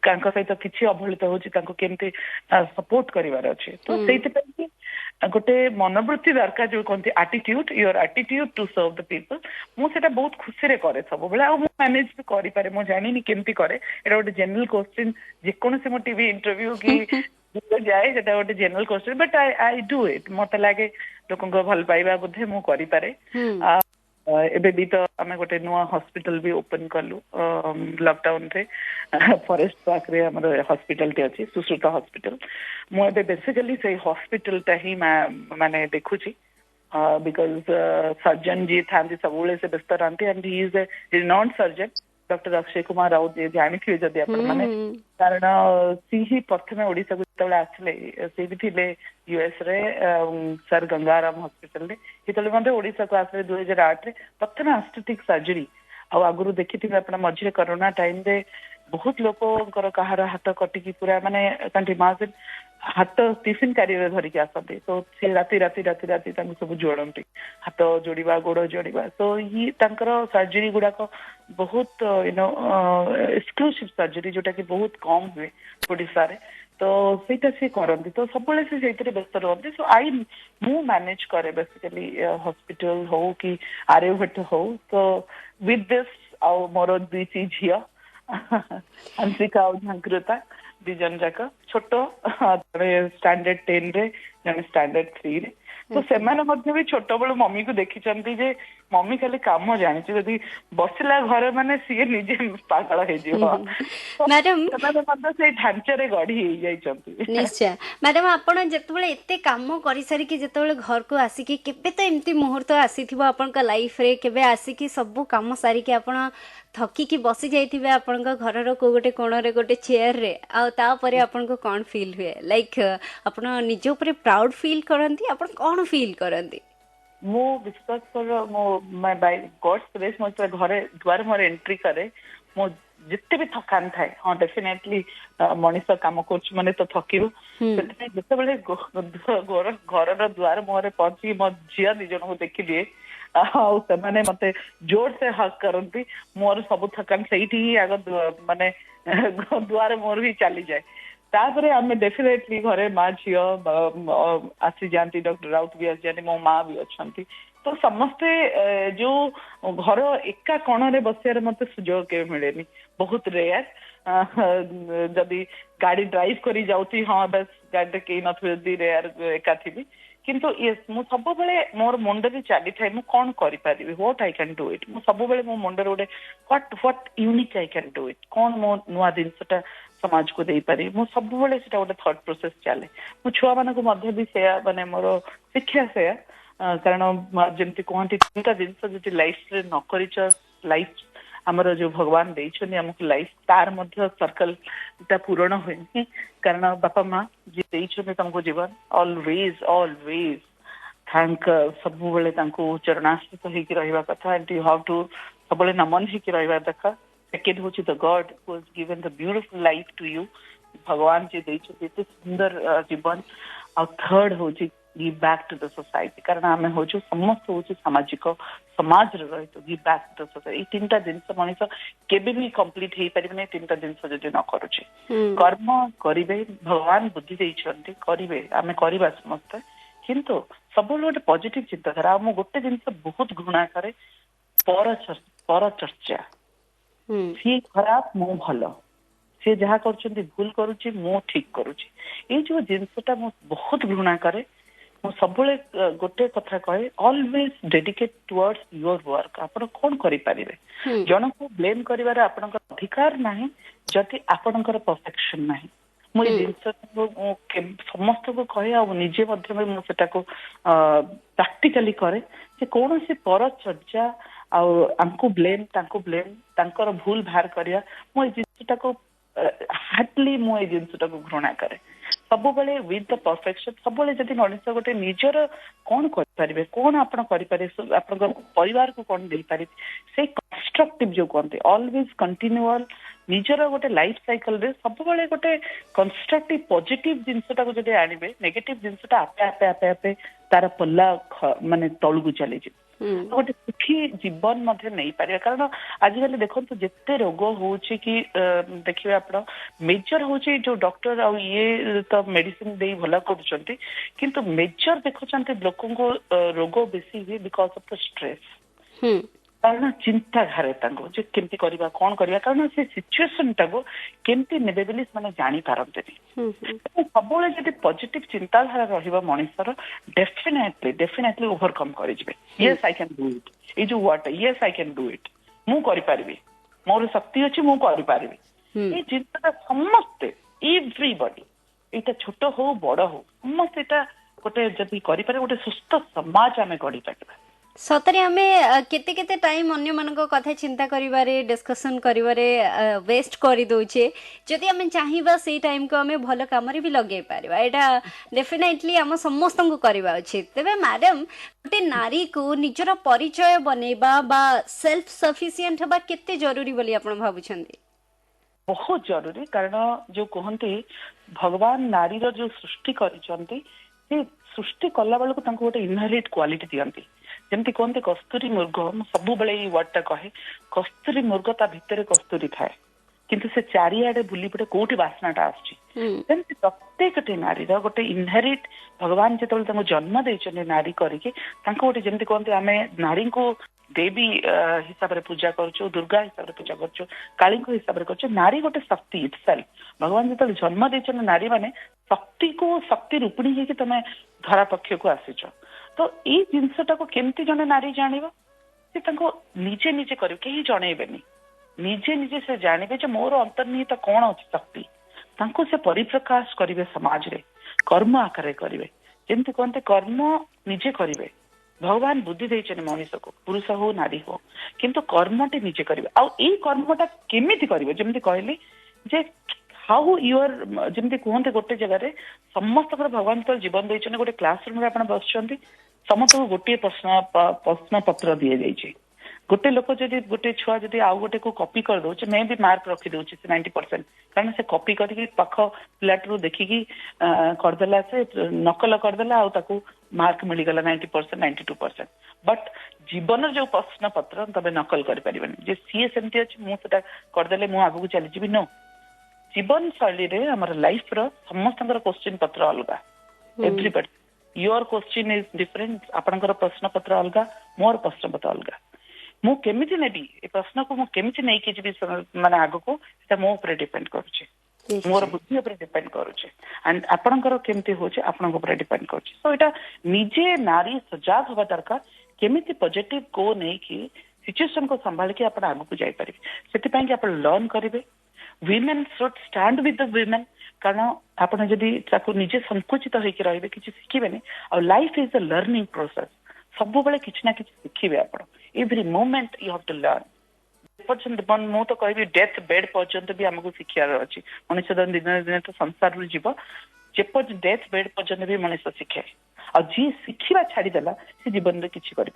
तांको सहित किछि अवहेलित होछि तांको केमते सपोर्ट करिवार अछि तो सेति पई कि गोटे मनोवृत्ति दरकार जो कहते attitude your attitude to serve the people मु सेटा बहुत खुशी रे करे सब बेला आ मु मैनेज भी करि पारे मु जानिनी केमती करे एटा गोटे जनरल क्वेश्चन जे कोन से मो टीवी इंटरव्यू की जाए सेटा गोटे general question but I do it मते लागे लोक भल पाइबा बुद्धे मु करि पारे एबे भी तो आमे गोटे नुआ हॉस्पिटल भी ओपन कलु लॉकडाउन रे फॉरेस्ट पार्क रे हमर हॉस्पिटल टे अछि सुश्रुता हॉस्पिटल मु एबे बेसिकली से हॉस्पिटल ता ही माने देखुची बिकॉज सर्जन जी थांती सबुले से व्यस्त रहती and he is a renowned surgeon doctor Akshay Kumar Raut ji जानिथिबे जदी आपण माने कारण सी ही प्रथमे ओडिसा को तबले आसले से भी थिले यूएस रे सर गंगाराम हॉस्पिटल रे हितले मध्ये ओडिसा को आसले 2008 रे प्रथमे एस्थेटिक सर्जरी आ आगुरु देखिथिबे आपण मझिरे कोरोना टाइम रे बहुत लोकंकर कहार हाथ कटिकी पूरा माने कांटी मास ହାତ ଟିଫିନ କାରିରେ ଧରିକି ଆସନ୍ତି ତ ସେ ରାତି ରାତି ରାତି ରାତି ତାଙ୍କୁ ସବୁ ଯୋଡନ୍ତି ହାତ ଯୋଡିବା ଗୋଡ ଯୋଡିବା ତ ତାଙ୍କର ସର୍ଜରୀ ଗୁଡାକ ବହୁତ ଏକ୍ସକ୍ଲୁସିଭ ସର୍ଜରୀ ଯୋଉଟା କି ବହୁତ କମ ହୁଏ ଓଡିଶାରେ ତ ସେଇଟା ସେ କରନ୍ତି ତ ସବୁବେଳେ ସେ ସେଇଥିରେ ବ୍ୟସ୍ତ ରୁହନ୍ତି ସୋ ମୁଁ ମ୍ୟାନେଜ କରେ ବେସିକାଲି ହସ୍ପିଟାଲ ହଉ କି ଆର୍ୟଭଟ୍ଟ ହଉ ତ ୱିଥ ଦିସ୍ ଆଉ ମୋର ଦୁଇଟି ଝିଅ ହଂସିକା ଆଉ ଝାଙ୍କୃତା ଦି ଜଣ ଯାକ ଛୋଟ ଜଣେ ଷ୍ଟାଣ୍ଡାର୍ଡ 10 ରେ ଜଣେ ଷ୍ଟାଣ୍ଡାର୍ଡ 3 ରେ ତ ସେମାନେ ମଧ୍ୟ ବି ଛୋଟବେଳୁ ମମିକୁ ଦେଖିଛନ୍ତି ଯେ ମମି ଖାଲି କାମ ଜାଣିଛି ଯଦି ବସିଲା ଘରେ ମାନେ ସିଏ ନିଜେ ପାଗଳ ହେଇଯିବ ମ୍ୟାଡାମ ସେମାନେ ମଧ୍ୟ ସେଇ ଢାଞ୍ଚାରେ ଗଢି ହେଇଯାଇଛନ୍ତି। ନିଶ୍ଚୟ ମ୍ୟାଡାମ ଆପଣ ଯେତେବେଳେ ଏତେ କାମ କରିସାରିକି ଯେତେବେଳେ ଘରକୁ ଆସିକି କେବେ ତ ଏମିତି ମୁହୂର୍ତ୍ତ ଆସିଥିବ ଆପଣଙ୍କ ଲାଇଫରେ କେବେ ଆସିକି ସବୁ କାମ ସାରିକି ଆପଣ ଥକିକି ବସି ଯାଇଥିବେ ଆପଣଙ୍କ ଘରର କୋଉ ଗୋଟେ କୋଣରେ ଗୋଟେ ଚେୟାରରେ ଆଉ ତାପରେ ଆପଣଙ୍କୁ କଣ ଫିଲ୍ ହୁଏ ଲାଇକ୍ ଆପଣ ନିଜ ଉପରେ ପ୍ରାଉଡ ଫିଲ୍ କରନ୍ତି ଆପଣ କଣ ଫିଲ୍ କରନ୍ତି? ମୁଁ ବିଶ୍ୱାସ କର ମୁଁ ଗଡ୍ସ ଗ୍ରେସ୍ ମୁଁ ଯେତେବେଳେ ଘରେ ଦୁଆରେ ମୋର ଏଣ୍ଟ୍ରି କରେ ମୁଁ ଯେତେ ବି ଥକାନ ଥାଏ ହଁ ଡେଫିନେଟଲି ମଣିଷ କାମ କରୁଛୁ ମାନେ ତ ଥକିବୁ ସେଥିପାଇଁ ଯେତେବେଳେ ଘରର ଦୁଆର ମୁହଁରେ ପହଞ୍ଚିକି ମୋ ଝିଅ ଦି ଜଣଙ୍କୁ ଦେଖିଦିଏ ଆଉ ସେମାନେ ମତେ ଜୋର ସେ ହକ୍ କରନ୍ତି ମୋର ସବୁ ଥକାନ ସେଇଠି ହିଁ ଆଗ ମାନେ ଦୁଆର ମୋର ହିଁ ଚାଲିଯାଏ ତାପରେ ଆମେ ଡେଫିନେଟଲି ଘରେ ମା ଝିଅ ଆସିଯାଆନ୍ତି ଡକ୍ଟର ରାଉତ ବି ଆସିଯାଆନ୍ତି ମୋ ମା ବି ଅଛନ୍ତି ତ ସମସ୍ତେ ଯୋଉ ଘର ଏକା କଣରେ ବସିବାରେ ମତେ ସୁଯୋଗ କେବେ ମିଳେନି ବହୁତ ରେୟାର ଯଦି ଗାଡି ଡ୍ରାଇଭ କରି ଯାଉଛି ହଁ ବେଶ ଗାଡିରେ କେହି ନଥିବେ ଯଦି ରେୟାର ଏକା ଥିବି କିନ୍ତୁ ୟେସ୍ ମୁଁ ସବୁବେଳେ ମୋର ମୁଣ୍ଡରେ ଚାଲିଥାଏ ମୁଁ କଣ କରିପାରିବି what I can do it ମୁଁ ସବୁବେଳେ ମୋ ମୁଣ୍ଡରେ ଗୋଟେ what unique I can do it କଣ ମୋ ନୂଆ ଜିନିଷଟା ସମାଜକୁ ଦେଇପାରିବି ମୁଁ ସବୁବେଳେ ସେଟା ଗୋଟେ ଥଟ୍ ପ୍ରୋସେସ ଚାଲେ ମୁଁ ଛୁଆମାନଙ୍କୁ ମଧ୍ୟ ବି ସେୟା ମାନେ ମୋର ଶିକ୍ଷା ସେୟା କାରଣ ଯେମିତି କୁହନ୍ତି ତିନିଟା ଜିନିଷ ଯଦି ଲାଇଫରେ ନ କରିଛ ଲାଇଫ ଆମର ଯୋଉ ଭଗବାନ ଦେଇଛନ୍ତି ଆମକୁ ଲାଇଫ ତାର ମଧ୍ୟ ସର୍କଲ ଟା ପୂରଣ ହୁଏନି କାରଣ ବାପା ମା ଯିଏ ଦେଇଛନ୍ତି ତମକୁ ଜୀବନ ଅଲୱେଜ ଥ୍ୟାଙ୍କ ସବୁବେଳେ ତାଙ୍କୁ ଚରଣାଶ୍ରିତ ହେଇକି ରହିବା କଥା ଆଣ୍ଡ ୟୁ ହାଭ ଟୁ ସବୁବେଳେ ନମନ ହେଇକି ରହିବା ଦରକାର ସେକେଣ୍ଡ ହଉଛି the god who has given the beautiful life to you ଭଗବାନ ଯିଏ ଦେଇଛନ୍ତି ଏତେ ସୁନ୍ଦର ଜୀବନ ଆଉ ଥର୍ଡ ହଉଛି give back to the society କାରଣ ଆମେ ହଉଛୁ ସମସ୍ତେ ହଉଛି ସାମାଜିକ ସମାଜରେ ରହିଛୁ give back to the society ଏଇ ତିନିଟା ଜିନିଷ ମଣିଷ କେବେ ବି କମ୍ପ୍ଲିଟ ହେଇପାରିବନି ତିନିଟା ଜିନିଷ ଯଦି ନ କରୁଛି କର୍ମ କରିବେ ଭଗବାନ ବୁଦ୍ଧି ଦେଇଛନ୍ତି କରିବେ ଆମେ କରିବା ସମସ୍ତେ କିନ୍ତୁ ସବୁବେଳେ ଗୋଟେ ପଜିଟିଭ ଚିନ୍ତାଧାରା ଆଉ ମୁଁ ଗୋଟେ ଜିନିଷ ବହୁତ ଘୃଣା କରେ ପର ଚର୍ଚ୍ଚା ସିଏ ଖରାପ ମୁଁ ଭଲ ସିଏ ଯାହା କରୁଛନ୍ତି ଭୁଲ କରୁଛି ମୁଁ ଠିକ କରୁଛି ଏଇ ଯୋଉ ଜିନିଷଟା ମୁଁ ବହୁତ ଘୃଣା କରେ ମୁଁ ସବୁବେଳେ ଗୋଟେ କଥା କହେ always dedicate towards your work ଆପଣ କଣ କରିପାରିବେ ଜଣଙ୍କୁ ବ୍ଲେମ କରିବାର ଆପଣଙ୍କର ଅଧିକାର ନାହିଁ ଯଦି ଆପଣଙ୍କର ପରଫେକ୍ସନ ନାହିଁ ମୁଁ ଏଇ ଜିନିଷକୁ ମୁଁ ସମସ୍ତଙ୍କୁ କହେ ଆଉ ନିଜେ ମଧ୍ୟ ମୁଁ ସେଟାକୁ ପ୍ରାକ୍ଟିକାଲି କରେ ଯେ କୌଣସି ପର ଚର୍ଚ୍ଚା ଆଉ ଆମକୁ ବ୍ଲେମ ତାଙ୍କୁ ବ୍ଲେମ ତାଙ୍କର ଭୁଲ ବାହାର କରିବା ମୁଁ ଏଇ ଜିନିଷଟାକୁ ହାର୍ଟଲି ମୁଁ ଏଇ ଜିନିଷଟାକୁ ଘୃଣା କରେ ସବୁବେଳେ ୱିଥ ଦ ପରଫେକ୍ସନ ସବୁବେଳେ ଯଦି ମଣିଷ ଗୋଟେ ନିଜର କଣ କରିପାରିବେ କଣ ଆପଣ କରିପାରିବେ ଆପଣଙ୍କ ପରିବାରକୁ କଣ ଦେଇପାରିବେ ସେଇ କନଷ୍ଟ୍ରକ୍ଟିଭ ଯୋଉ କୁହନ୍ତି ଅଲୱେଜ କଣ୍ଟିନ୍ୟୁଆଲ ନିଜର ଗୋଟେ ଲାଇଫ ସାଇକେଲରେ ସବୁବେଳେ ଗୋଟେ କନଷ୍ଟ୍ରକ୍ଟିଭ ପଜିଟିଭ ଜିନିଷଟାକୁ ଯଦି ଆଣିବେ ନେଗେଟିଭ ଜିନିଷଟା ଆପେ ଆପେ ଆପେ ଆପେ ତାର ପଲ୍ଲା ମାନେ ତଳକୁ ଚାଲିଯିବ ଗୋଟେ ସୁଖୀ ଜୀବନ ମଧ୍ୟ ନେଇପାରିବେ କାରଣ ଆଜିକାଲି ଦେଖନ୍ତୁ ଯେତେ ରୋଗ ହଉଛି କି ଦେଖିବେ ଆପଣ ମେଜର ହଉଛି ଯୋଉ ଡକ୍ଟର ଆଉ ଇଏ ତ ମେଡିସିନ ଦେଇ ଭଲ କରୁଛନ୍ତି କିନ୍ତୁ ମେଜର ଦେଖୁଛନ୍ତି ଲୋକଙ୍କୁ ରୋଗ ବେଶୀ ହୁଏ ବିକଜ ଅଫ ଦ ଷ୍ଟ୍ରେସ୍ କାରଣ ଚିନ୍ତାଧାରା ତାଙ୍କୁ ଯେ କେମିତି କରିବା କଣ କରିବା କାରଣ ସେ ସିଚୁଏସନ ଟାକୁ କେମିତି ନେବେ ବୋଲି ସେମାନେ ଜାଣିପାରନ୍ତିନି ସବୁବେଳେ ଯଦି ପଜିଟିଭ ଚିନ୍ତାଧାରା ରହିବ ମଣିଷର ଡେଫିନେଟଲି ଓଭରକମ କରିଯିବେ yes I can do it ଏଇ ଯୋଉ word yes I can do it ମୁଁ କରିପାରିବି ମୋର ଶକ୍ତି ଅଛି ମୁଁ କରିପାରିବି ଏଇ ଜିନିଷଟା ସମସ୍ତେ ଏଭ୍ରିବଡି ଏଇଟା ଛୋଟ ହଉ ବଡ ହଉ ସମସ୍ତେ ଏଇଟା ଗୋଟେ ଯଦି କରିପାରିବେ ଗୋଟେ ସୁସ୍ଥ ସମାଜ ଆମେ ଗଢିପାରିବା ସତରେ ଆମେ କେତେ କେତେ ଟାଇମ୍ ଅନ୍ୟମାନଙ୍କ କଥା ଚିନ୍ତା କରିବାରେ ଡିସ୍କସନ୍ କରିବାରେ ୱେଷ୍ଟ କରିଦେଉଛେ ଯଦି ଆମେ ଚାହିଁବା ସେଇ ଟାଇମ୍କୁ ଆମେ ଭଲ କାମରେ ବି ଲଗେଇ ପାରିବା ଏଇଟା ଡେଫିନେଟଲି ଆମ ସମସ୍ତଙ୍କୁ କରିବା ଉଚିତ ତେବେ ମ୍ୟାଡାମ ଗୋଟେ ନାରୀକୁ ନିଜର ପରିଚୟ ବନେଇବା ବା ସେଲ୍ଫ ସଫିସିଏଣ୍ଟ ହେବା କେତେ ଜରୁରୀ ବୋଲି ଆପଣ ଭାବୁଛନ୍ତି? बहुत जरूरी कारण जो कहते भगवान नारीर जो सृष्टि करिसंती से सृष्टि कला बेलू गोटे इनहेरिट क्वालिटी दियंती जमती कहते कस्तूरी मृग सब बेले वर्डटा कहे कस्तूरी मृग ता भितर कस्तूरी थाए किंतु से चारिआडे बुली पड़े कोठी बासनाटा आसची सेमती प्रत्येकटी नारीर गोटे इनहेरिट भगवान जो जन्म देइछन्ते नारी करके गोटे जमती कहते आमे नारी को देवी हिसाब से पूजा करुचु दुर्गा हिसाब से पूजा करुचु काली हिसाब से करुचु नारी गोटे शक्ति इटसेल्फ भगवान जो जन्म देते नारी माने शक्ति को शक्ति रूपिणी होगी तुम धरा पक्ष को आसीच तो ये जिनसटा को केमती जने नारी जानिबा से निजे निजे कर कहीं जनइबेनी निजे निजे से जानवे जो मोर अंतर्निहित कौन अच्छी शक्ति तांको से परिप्रकाश करेंगे समाज रे कर्म आकार करेंगे जमती कहते कर्म निजे करेंगे भगवान बुद्धि देते मनीष को पुरुष हो नारी हो किंतु कर्मटे निजे करेंगे आउ ये कर्मटा केमिति करेंगे जमती कहली जे हाउ यूर जमती कहते गोटे जगह समस्त भगवान तो जीवन देते गोटे क्लासरूम आप बस समस्त को गोटे प्रश्न पत्र दि जाइए गोटे लोक जब गोटे छुआ जब आउ गोटे को कॉपी कर दौचे मैं भी मार्क रखी दूची 90% कारण से कॉपी करके पाख पिलाटू देखिकी करदेला से नकल करदेला आउ ताकू मार्क मिलगला 90% 92% बट जीवन जो प्रश्न पत्र तबे नकल कर परिबनी जे सीए सेमती अछि मु सेटा करदेले मु आगु चली जीवी नो जीवन शैली रे हमर लाइफ रो समस्तंकर क्वेश्चन पत्र अलगा everybody your question is different आपनकर प्रश्न पत्र अलगा मोर प्रश्न पत्र अलगा मु केमिति नेबी ए प्रश्न को मु केमिति नै के जीवी माने आगो को सेटा मो ऊपर डिपेंड करूचे मोर बुद्धि ऊपर डिपेंड करूचे एंड आपनकर केमिति होचे आपनक ऊपर डिपेंड करूचे सो एटा निजे नारी सजाग होबा दरकार केमिति पॉजिटिव को नै कि सिचुएशन को संभाल के आपण आगो को जाई परिबे सेति पय कि आपण लर्न करिवे women should stand with the women कारण आपण जदि ताको निजे संकुचित होई के रहिबे किछि सिखिबेनी और life is a learning process सब बेले किछि ना किछि सिखिबे आपण every moment you have to learn पर्यंत मु तो कहबी डेथ बेड पर्यंत भी हमको शिक्षार अच्छी मनुष्य दिन दिन तो संसार रू जीव जेपर्यंत डेथ बेड पर्यंत भी मनुष्य शिखे और जी शिखा छाड़देला से जीवन में किसी कर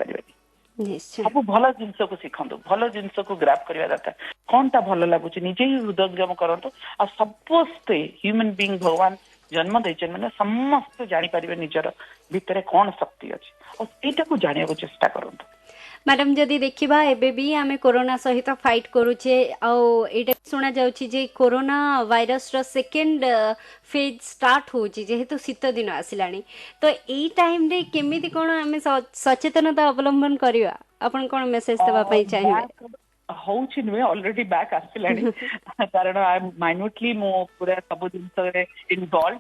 सब भल जिनस को शिखु भल जिनस को ग्राप करवा दरकार कौन टा भल लगुच निजे ही हृदयंगम करतु आ समस्ते ह्यूमन बीइंग भगवान जन्म देते मैंने समस्ते जानीपर निजर भितर कौन शक्ति अच्छी और यटा को जाना चेष्टा करूँ मैडम जदि देखिबा एबे भी आमे कोरोना सहित फाइट करूचे आउ एटा सुना जाउची जे कोरोना वायरस रो सेकंड फेज स्टार्ट होची जेहेतु शीत दिन आसिलानी तो एई टाइम रे केमिति कोन आमे सचेतनता अवलंबन करिवा आपण कोन मेसेज देबा पई चाहिबे होची नुए ऑलरेडी बैक आसिलानी कारण आई एम माइन्यूटली मो पूरा सब दिन रे इन्वॉल्व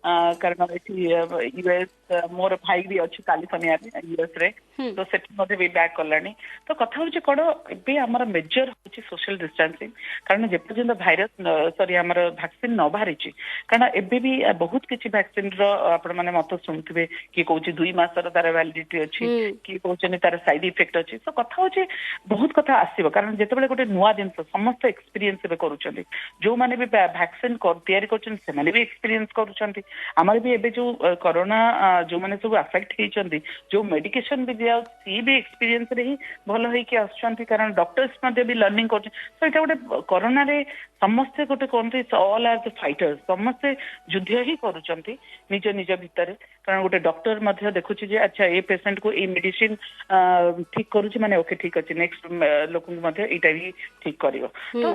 कारण यूएस मोर भाई भी अच्छी कैलिफोर्निया यूएस रे तो सेठी मध्ये भी बैक करलानी तो कथा होची कोड एबे हमर मेजर होची सोशल डिस्टेंसिंग कारण जे पर्यंत भाइरस सॉरी हमर वैक्सीन न बाहरिची कारण एबे भी बहुत किछि वैक्सीन रो आपण माने मत सुनथिबे कि कहूची 2 मास रो तार वैलिडिटी अछि कि कहउचनी तार साइड इफेक्ट अछि तो कथा होची बहुत कथा आसीबो कारण जेते बेले गोटे नुवा दिन समस्त एक्सपीरियंस बे करूचंदी जो माने भी वैक्सीन कर तयारी करचन से माने भी एक्सपीरियंस करूचंदी आमर भी एबे जो कोरोना जो माने सब अफेक्ट हेचंदी जो मेडिकेशन भी दिया सी भी एक्सपीरियंस रे ही भल होई के आछंती कारण डॉक्टर्स मध्ये भी लर्निंग करछ सो एटा गोटे कोरोना रे समस्त गोटे कोनते ऑल आर द फाइटर्स समस्त युद्ध ही करूचंती निज निज भितर कारण गोटे डॉक्टर मध्ये देखुची जे अच्छा ए पेशेंट को ए मेडिसिन ठीक करूची माने ओके ठीक अछि नेक्स्ट लोक मध्ये एटा भी ठीक करिवो तो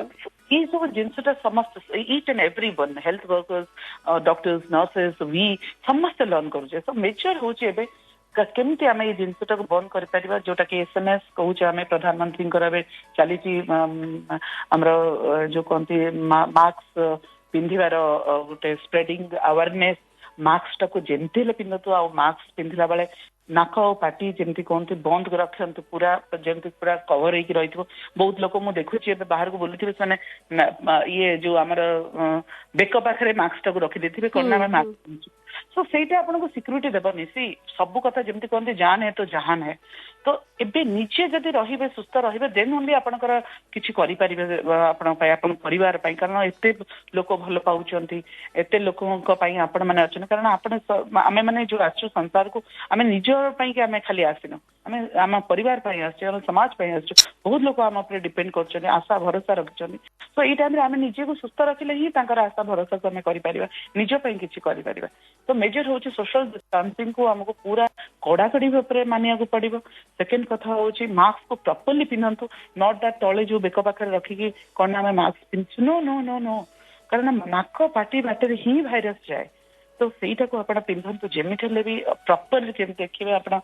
ये सब जिनसटा समस्त each and every one health workers doctors nurses we समस्त लर्न करूचे सो मेजर होचे एबे केमती आम ये जिनसटा को बंद कर पारिबा जोटा कि एसएमएस कहूचे आम प्रधानमंत्री करावे चली हमर जो कहती मास्क पिंधिबार गोटे स्प्रेडिंग अवेयरनेस मास्क टाको जेमती पिंधतु आ मास्क पिंधिला बेले नाक और पाटी जमी कहते बंद रखते पूरा जमी पूरा कवर होगी रही बहुत लोक मुझे देखुची बाहर को बोलुवे से ये जो आमर बेक पाखे मास्क टाक रखी कौन आम मास्क सो ସେଇଟା ଆପଣଙ୍କୁ ସିକ୍ୟୁରିଟି ଦେବନି। ସି ସବୁ କଥା ଯେମିତି କହନ୍ତି ଜାନ ହେ ତ ଜାହାନ ହେ। ତ ଏବେ ନିଜେ ଯଦି ରହିବେ ସୁସ୍ଥ ରହିବେ ଦେନ୍ ଓନ୍ଲି ଆପଣଙ୍କର କିଛି କରିପାରିବେ ଆପଣଙ୍କ ପାଇଁ ଆପଣଙ୍କ ପରିବାର ପାଇଁ। କାରଣ ଏତେ ଲୋକ ଭଲ ପାଉଛନ୍ତି, ଏତେ ଲୋକଙ୍କ ପାଇଁ ଆପଣ ମାନେ ଅଛନ୍ତି। କାରଣ ଆପଣ ଆମେ ମାନେ ଯୋଉ ଆସିଛୁ ସଂସାରକୁ ଆମେ ନିଜ ପାଇଁ ଆମେ ଖାଲି ଆସିନୁ, ଆମେ ଆମ ପରିବାର ପାଇଁ ଆସିଛୁ, ଆମ ସମାଜ ପାଇଁ ଆସିଛୁ। ବହୁତ ଲୋକ ଆମ ଉପରେ ଡିପେଣ୍ଡ କରୁଛନ୍ତି, ଆଶା ଭରସା ରଖିଛନ୍ତି। ତ ଏଇ ଟାଇମରେ ଆମେ ନିଜକୁ ସୁସ୍ଥ ରଖିଲେ ହିଁ ତାଙ୍କର ଆଶା ଭରସାକୁ ଆମେ କରିପାରିବା, ନିଜ ପାଇଁ କିଛି କରିପାରିବା। ତ ମେଜର ହଉଛି ସୋସିଆଲ ଡିଷ୍ଟାନ୍ସିଂକୁ ଆମକୁ ପୁରା କଡାକଡି ଭାବରେ ମାନିବାକୁ ପଡିବ। ସେକେଣ୍ଡ କଥା ହଉଛି ମାସ୍କକୁ ପ୍ରପରଲି ପିନ୍ଧନ୍ତୁ, ନଟ୍ ଦ୍ୟାଟ୍ ତଳେ ଯୋଉ ବେକ ପାଖରେ ରଖିକି କଣ ଆମେ ମାସ୍କ ପିନ୍ଧୁଛୁ। नो नो नो नो, କାରଣ ନାକ ପାଟି ବାଟରେ ହିଁ ଭାଇରସ ଯାଏ। ତ ସେଇଟାକୁ ଆପଣ ପିନ୍ଧନ୍ତୁ ଯେମିତି ହେଲେ ବି ପ୍ରପରଲି, ଯେମିତି ଦେଖିବେ ଆପଣ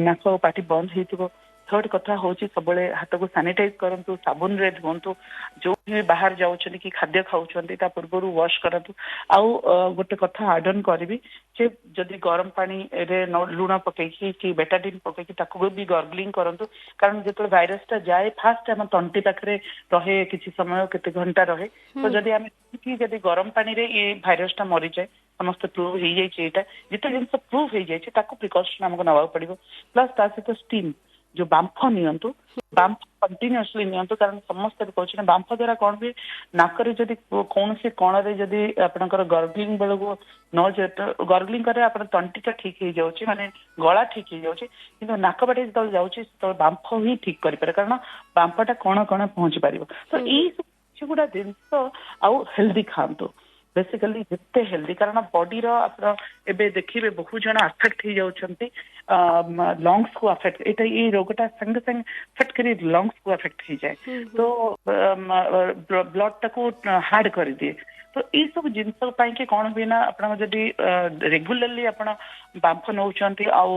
ନାକ ପାଟି ବନ୍ଦ ହେଇଥିବ। ଥର୍ଡ କଥା ହଉଛି ସବୁବେଳେ ହାତକୁ ସାନିଟାଇଜ କରନ୍ତୁ, ସାବୁନରେ ଧୁଅନ୍ତୁ। ଯୋଉଠି ବାହାରେ ଯାଉଛନ୍ତି କି ଖାଦ୍ୟ ଖାଉଛନ୍ତି ତା ପୂର୍ବରୁ ୱାଶ କରନ୍ତୁ। ଆଉ ଗୋଟେ କଥା ଆଡ ଅନ୍ କରିବି ଯେ ଯଦି ଗରମ ପାଣିରେ ଲୁଣ ପକେଇକି କି ବେଟାଡିନ୍ ପକେଇକି ତାକୁ ବି ଗର୍ଗଲିଂ କରନ୍ତୁ। କାରଣ ଯେତେବେଳେ ଭାଇରସଟା ଯାଏ ଫାଷ୍ଟ ଆମ ତଣ୍ଟି ପାଖରେ ରହେ, କିଛି ସମୟ କେତେ ଘଣ୍ଟା ରହେ। ତ ଯଦି ଆମେ ଯଦି ଗରମ ପାଣିରେ ଏ ଭାଇରସଟା ମରିଯାଏ, ସମସ୍ତେ ପ୍ରୁଭ୍ ହେଇଯାଇଛି ଏଇଟା, ଯେତେ ଜିନିଷ ପ୍ରୁଭ୍ ହେଇଯାଇଛି ତାକୁ ପ୍ରିକସନ ଆମକୁ ନେବାକୁ ପଡିବ। ପ୍ଲସ୍ ତା ସହିତ ଷ୍ଟିମ୍ ଯୋଉ ବାମ୍ଫ ନିଅନ୍ତୁ, ବାମ୍ଫ କଣ୍ଟିନ୍ୟୁଅସଲି ନିଅନ୍ତୁ। କାରଣ ସମସ୍ତେ କହୁଛନ୍ତି ବାମ୍ଫ ଦ୍ଵାରା କଣ ହୁଏ, ନାକରେ ଯଦି କୌଣସି କଣରେ ଯଦି ଆପଣଙ୍କର ଗର୍ଗଲିଂ ବେଳକୁ ଗର୍ଗଲିଂ କରେ ଆପଣ ତଣ୍ଟିଟା ଠିକ ହେଇଯାଉଛି, ମାନେ ଗଳା ଠିକ ହେଇଯାଉଛି। କିନ୍ତୁ ନାକ ବାଟେ ଯେତେବେଳେ ଯାଉଛି ସେତେବେଳେ ବାମ୍ଫ ହିଁ ଠିକ କରିପାରେ, କାରଣ ବାମ୍ଫଟା କଣ କଣ ପହଞ୍ଚି ପାରିବ। ତ ଏଇ ସବୁ କିଛି ଗୁଡା ଜିନିଷ, ଆଉ ହେଲ୍ଦି ଖାଆନ୍ତୁ ବେସିକାଲି ଯେତେ ହେଲ୍ଦି। କାରଣ ବଡିର ଆପଣ ଏବେ ଦେଖିବେ ବହୁତ ଜଣ ଆଫେକ୍ଟ ହେଇଯାଉଛନ୍ତି ଲଙ୍ଗସ କୁ ଆଫେକ୍ଟ, ଏଇଟା ଏଇ ରୋଗଟା ସାଙ୍ଗେ ସାଙ୍ଗେ ଆଫେକ୍ଟ କରି ଲଙ୍ଗସ କୁ ଆଫେକ୍ଟ ହେଇଯାଏ। ତ ବ୍ଲଡ ଟାକୁ ହାର୍ଡ କରିଦିଏ। ତ ଏଇ ସବୁ ଜିନିଷ ପାଇଁ କଣ ହୁଏ ନା, ଆପଣଙ୍କ ଯଦି ରେଗୁଲାରଲି ଆପଣ ବାମ୍ଫ ନେଉଛନ୍ତି ଆଉ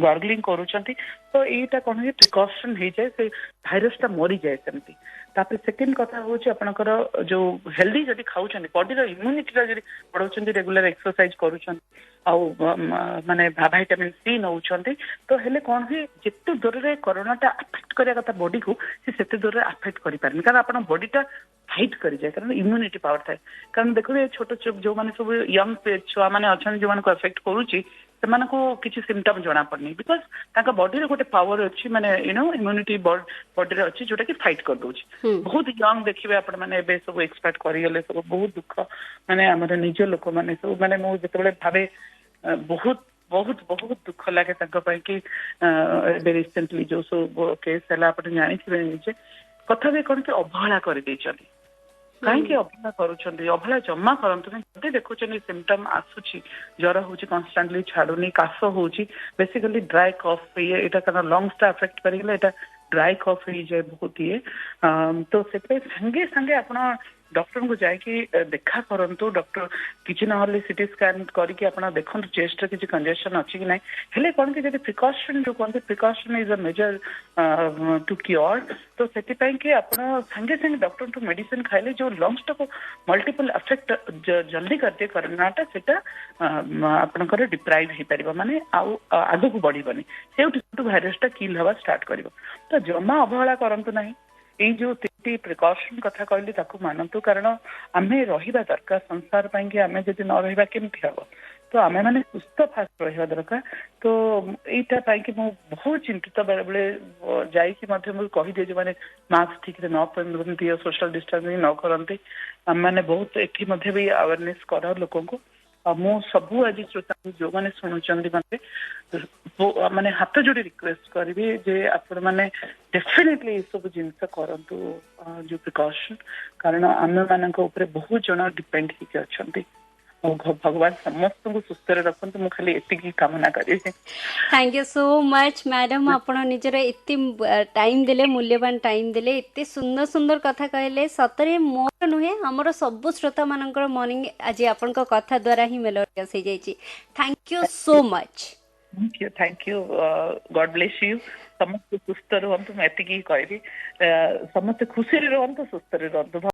ଗାର୍ଗଲିଂ କରୁଛନ୍ତି ତ ଏଇଟା କଣ ହୁଏ, ପ୍ରିକସନ ହେଇଯାଏ, ସେ ଭାଇରସ ଟା ମରିଯାଏ ସେମିତି। ତାପରେ ସେକେଣ୍ଡ କଥା ହଉଛି ଆପଣଙ୍କର ଯୋଉ ହେଲ୍ଦି ଯଦି ଖାଉଛନ୍ତି, ବଡିର ଇମ୍ୟୁନିଟିଟା ଯଦି ବଢାଉଛନ୍ତି, ରେଗୁଲାର ଏକ୍ସରସାଇଜ କରୁଛନ୍ତି ଆଉ ମାନେ ଭାଇଟାମିନ ସି ନଉଛନ୍ତି, ତ ହେଲେ କଣ ହୁଏ, ଯେତେ ଦୂରରେ କରୋନାଟା ଆଫେକ୍ଟ କରିବା କଥା ବଡିକୁ ସେ ସେତେ ଦୂରରେ ଆଫେକ୍ଟ କରିପାରେନି। କାରଣ ଆପଣ ବଡିଟା ଫାଇଟ୍ କରିଯାଏ, କାରଣ ଇମ୍ୟୁନିଟି ପାୱାର ଥାଏ। କାରଣ ଦେଖୁବେ ଛୋଟ ଯୋଉମାନେ ସବୁ ୟଙ୍ଗ ଛୁଆମାନେ ଅଛନ୍ତି ଯୋଉମାନଙ୍କୁ ଆଫେକ୍ଟ କରୁଛି ସେମାନଙ୍କୁ କିଛି ସିମ୍ପଟମ ଜଣା ପଡୁନି, ବିକଜ ତାଙ୍କ ବଡିରେ ଗୋଟେ ପାୱାର ଅଛି, ମାନେ ଇମ୍ୟୁନିଟି ବଡିରେ ଅଛି ଯୋଉଟା କି ଫାଇଟ୍ କରିଦଉଛି। ବହୁତ ୟଙ୍ଗ ଦେଖିବେ ଆପଣ ମାନେ ଏବେ ସବୁ ଏକ୍ସପାର୍ଟ କରିଗଲେ ସବୁ, ବହୁତ ଦୁଃଖ। ମାନେ ଆମର ନିଜ ଲୋକମାନେ ସବୁ, ମାନେ ମୁଁ ଯେତେବେଳେ ଭାବେ ବହୁତ ବହୁତ ବହୁତ ଦୁଃଖ ଲାଗେ ତାଙ୍କ ପାଇଁ କି ଏବେ ରିସେଣ୍ଟଲି ଯୋଉ ସବୁ କେସ୍ ହେଲା ଆପଣ ଜାଣିଥିବେ ନିଜେ। କଥା ବି କଣ କି ଅବହେଳା କରିଦେଇଛନ୍ତି। କାହିଁକି ଅବହେଳା କରୁଛନ୍ତି? ଅବହେଳା ଜମା କରନ୍ତୁନି। ଯଦି ଦେଖୁଛନ୍ତି ସିମ୍ପଟମ ଆସୁଛି, ଜ୍ୱର ହଉଛି କନଷ୍ଟାଣ୍ଟଲି ଛାଡୁନି, କାଶ ହଉଛି, ବେସିକାଲି ଡ୍ରାଏ କଫ୍ ଏଇଟା କାରଣ ଲଙ୍ଗସଟା ଆଫେକ୍ଟ କରିଗଲେ ଏଇଟା ଡ୍ରାଏ କଫ୍ ହେଇଯାଏ ବହୁତ ଇଏ। ତ ସେଥିପାଇଁ ସାଙ୍ଗେ ସାଙ୍ଗେ ଆପଣ ଡକ୍ଟରଙ୍କୁ ଯାଇକି ଦେଖା କରନ୍ତୁ। ଡକ୍ଟର କିଛି ନହେଲେ ସିଟି ସ୍କାନ କରିକି ଆପଣ ଦେଖନ୍ତୁ ଚେଷ୍ଟରେ କିଛି କଞ୍ଜେସନ ଅଛି କି ନାହିଁ। ହେଲେ କଣ କି ଯଦି ପ୍ରିକସନ ଯୋଉ କୁହନ୍ତି, ପ୍ରିକସନ ଇଜ ଅ ମେଜର ଟୁ କ୍ୟୁର। ତ ସେଥିପାଇଁ କି ଆପଣ ସାଙ୍ଗେ ସାଙ୍ଗେ ଡକ୍ଟରଠୁ ମେଡିସିନ ଖାଇଲେ ଯୋଉ ଲଙ୍ଗସଟାକୁ ମଲ୍ଟିପଲ ଆଫେକ୍ଟ ଜଲ୍ଦି କରିଦିଏ କରୋନାଟା, ସେଟା ଆପଣଙ୍କର ଡିପ୍ରାଇଭ୍ ହେଇପାରିବ, ମାନେ ଆଉ ଆଗକୁ ବଢିବନି, ସେଇଠୁ ଭାଇରସଟା କିଲ୍ ହବା ଷ୍ଟାର୍ଟ କରିବ। ତ ଜମା ଅବହେଳା କରନ୍ତୁ ନାହିଁ। ଏଇ ଯୋଉ ତିନିଟି ପ୍ରିକସନ କଥା କହିଲି ତାକୁ ମାନନ୍ତୁ, କାରଣ ଆମେ ରହିବା ଦରକାର ସଂସାର ପାଇଁକି। ଆମେ ଯଦି ନ ରହିବା କେମିତି ହବ? ତ ଆମେ ମାନେ ସୁସ୍ଥ ଫାଷ୍ଟ ରହିବା ଦରକାର। ତ ଏଇଟା ପାଇଁକି ମୁଁ ବହୁତ ଚିନ୍ତିତ, ବେଳେ ବେଳେ ଯାଇକି ମଧ୍ୟ ମୁଁ କହିଦିଏ ଯୋଉମାନେ ମାସ୍କ ଠିକରେ ନ ପିନ୍ଧନ୍ତି, ସୋସିଆଲ ଡିଷ୍ଟାନ୍ସିଂ ନ କରନ୍ତି, ଆମେ ବହୁତ ଏଠି ମଧ୍ୟ ବି ଆୱାରନେସ କରାଉ ଲୋକଙ୍କୁ। ଆଉ ମୁଁ ସବୁ ଆଜି ଶ୍ରୋତାଙ୍କୁ ଯୋଉମାନେ ଶୁଣୁଛନ୍ତି ମତେ ମାନେ ହାତ ଯୋଡି ରିକ୍ୱେଷ୍ଟ କରିବି ଯେ ଆପଣ ମାନେ ଡେଫିନେଟଲି ଏସବୁ ଜିନିଷ କରନ୍ତୁ, ଯୋଉ ପ୍ରିକସନ। କାରଣ ଆମ ମାନଙ୍କ ଉପରେ ବହୁତ ଜଣ ଡିପେଣ୍ଡ ହେଇକି ଅଛନ୍ତି। ଆଉ ଭଗବାନ ସମସ୍ତଙ୍କୁ ସୁସ୍ଥରେ ରଖନ୍ତୁ, ମୁଁ ଖାଲି ଏତିକି କାମନା କରିବି। Thank you so much madam, ଆପଣ ନିଜର ଏତେ ଟାଇମ୍ ଦେଲେ, ମୂଲ୍ୟବାନ ଟାଇମ୍ ଦେଲେ, ଏତେ ସୁନ୍ଦର ସୁନ୍ଦର କଥା କହିଲେ। ସତରେ ମୋର ନୁହେଁ, ଆମର ସବୁ ଶ୍ରୋତା ମାନଙ୍କର ମର୍ଣ୍ଣିଂ ଆଜି ଆପଣଙ୍କ କଥା ଦ୍ୱାରା ହିଁ ମେଲୋଡ଼ିୟସ୍ ହେଇଯାଇଛି। Thank you so much. Thank you. God bless you. ସମସ୍ତେ ସୁସ୍ଥ ରୁହନ୍ତୁ, ମୁଁ ଏତିକି କହିବି। ସମସ୍ତେ ଖୁସିରେ ରୁହନ୍ତୁ, ସୁସ୍ଥରେ ରୁହନ୍ତୁ।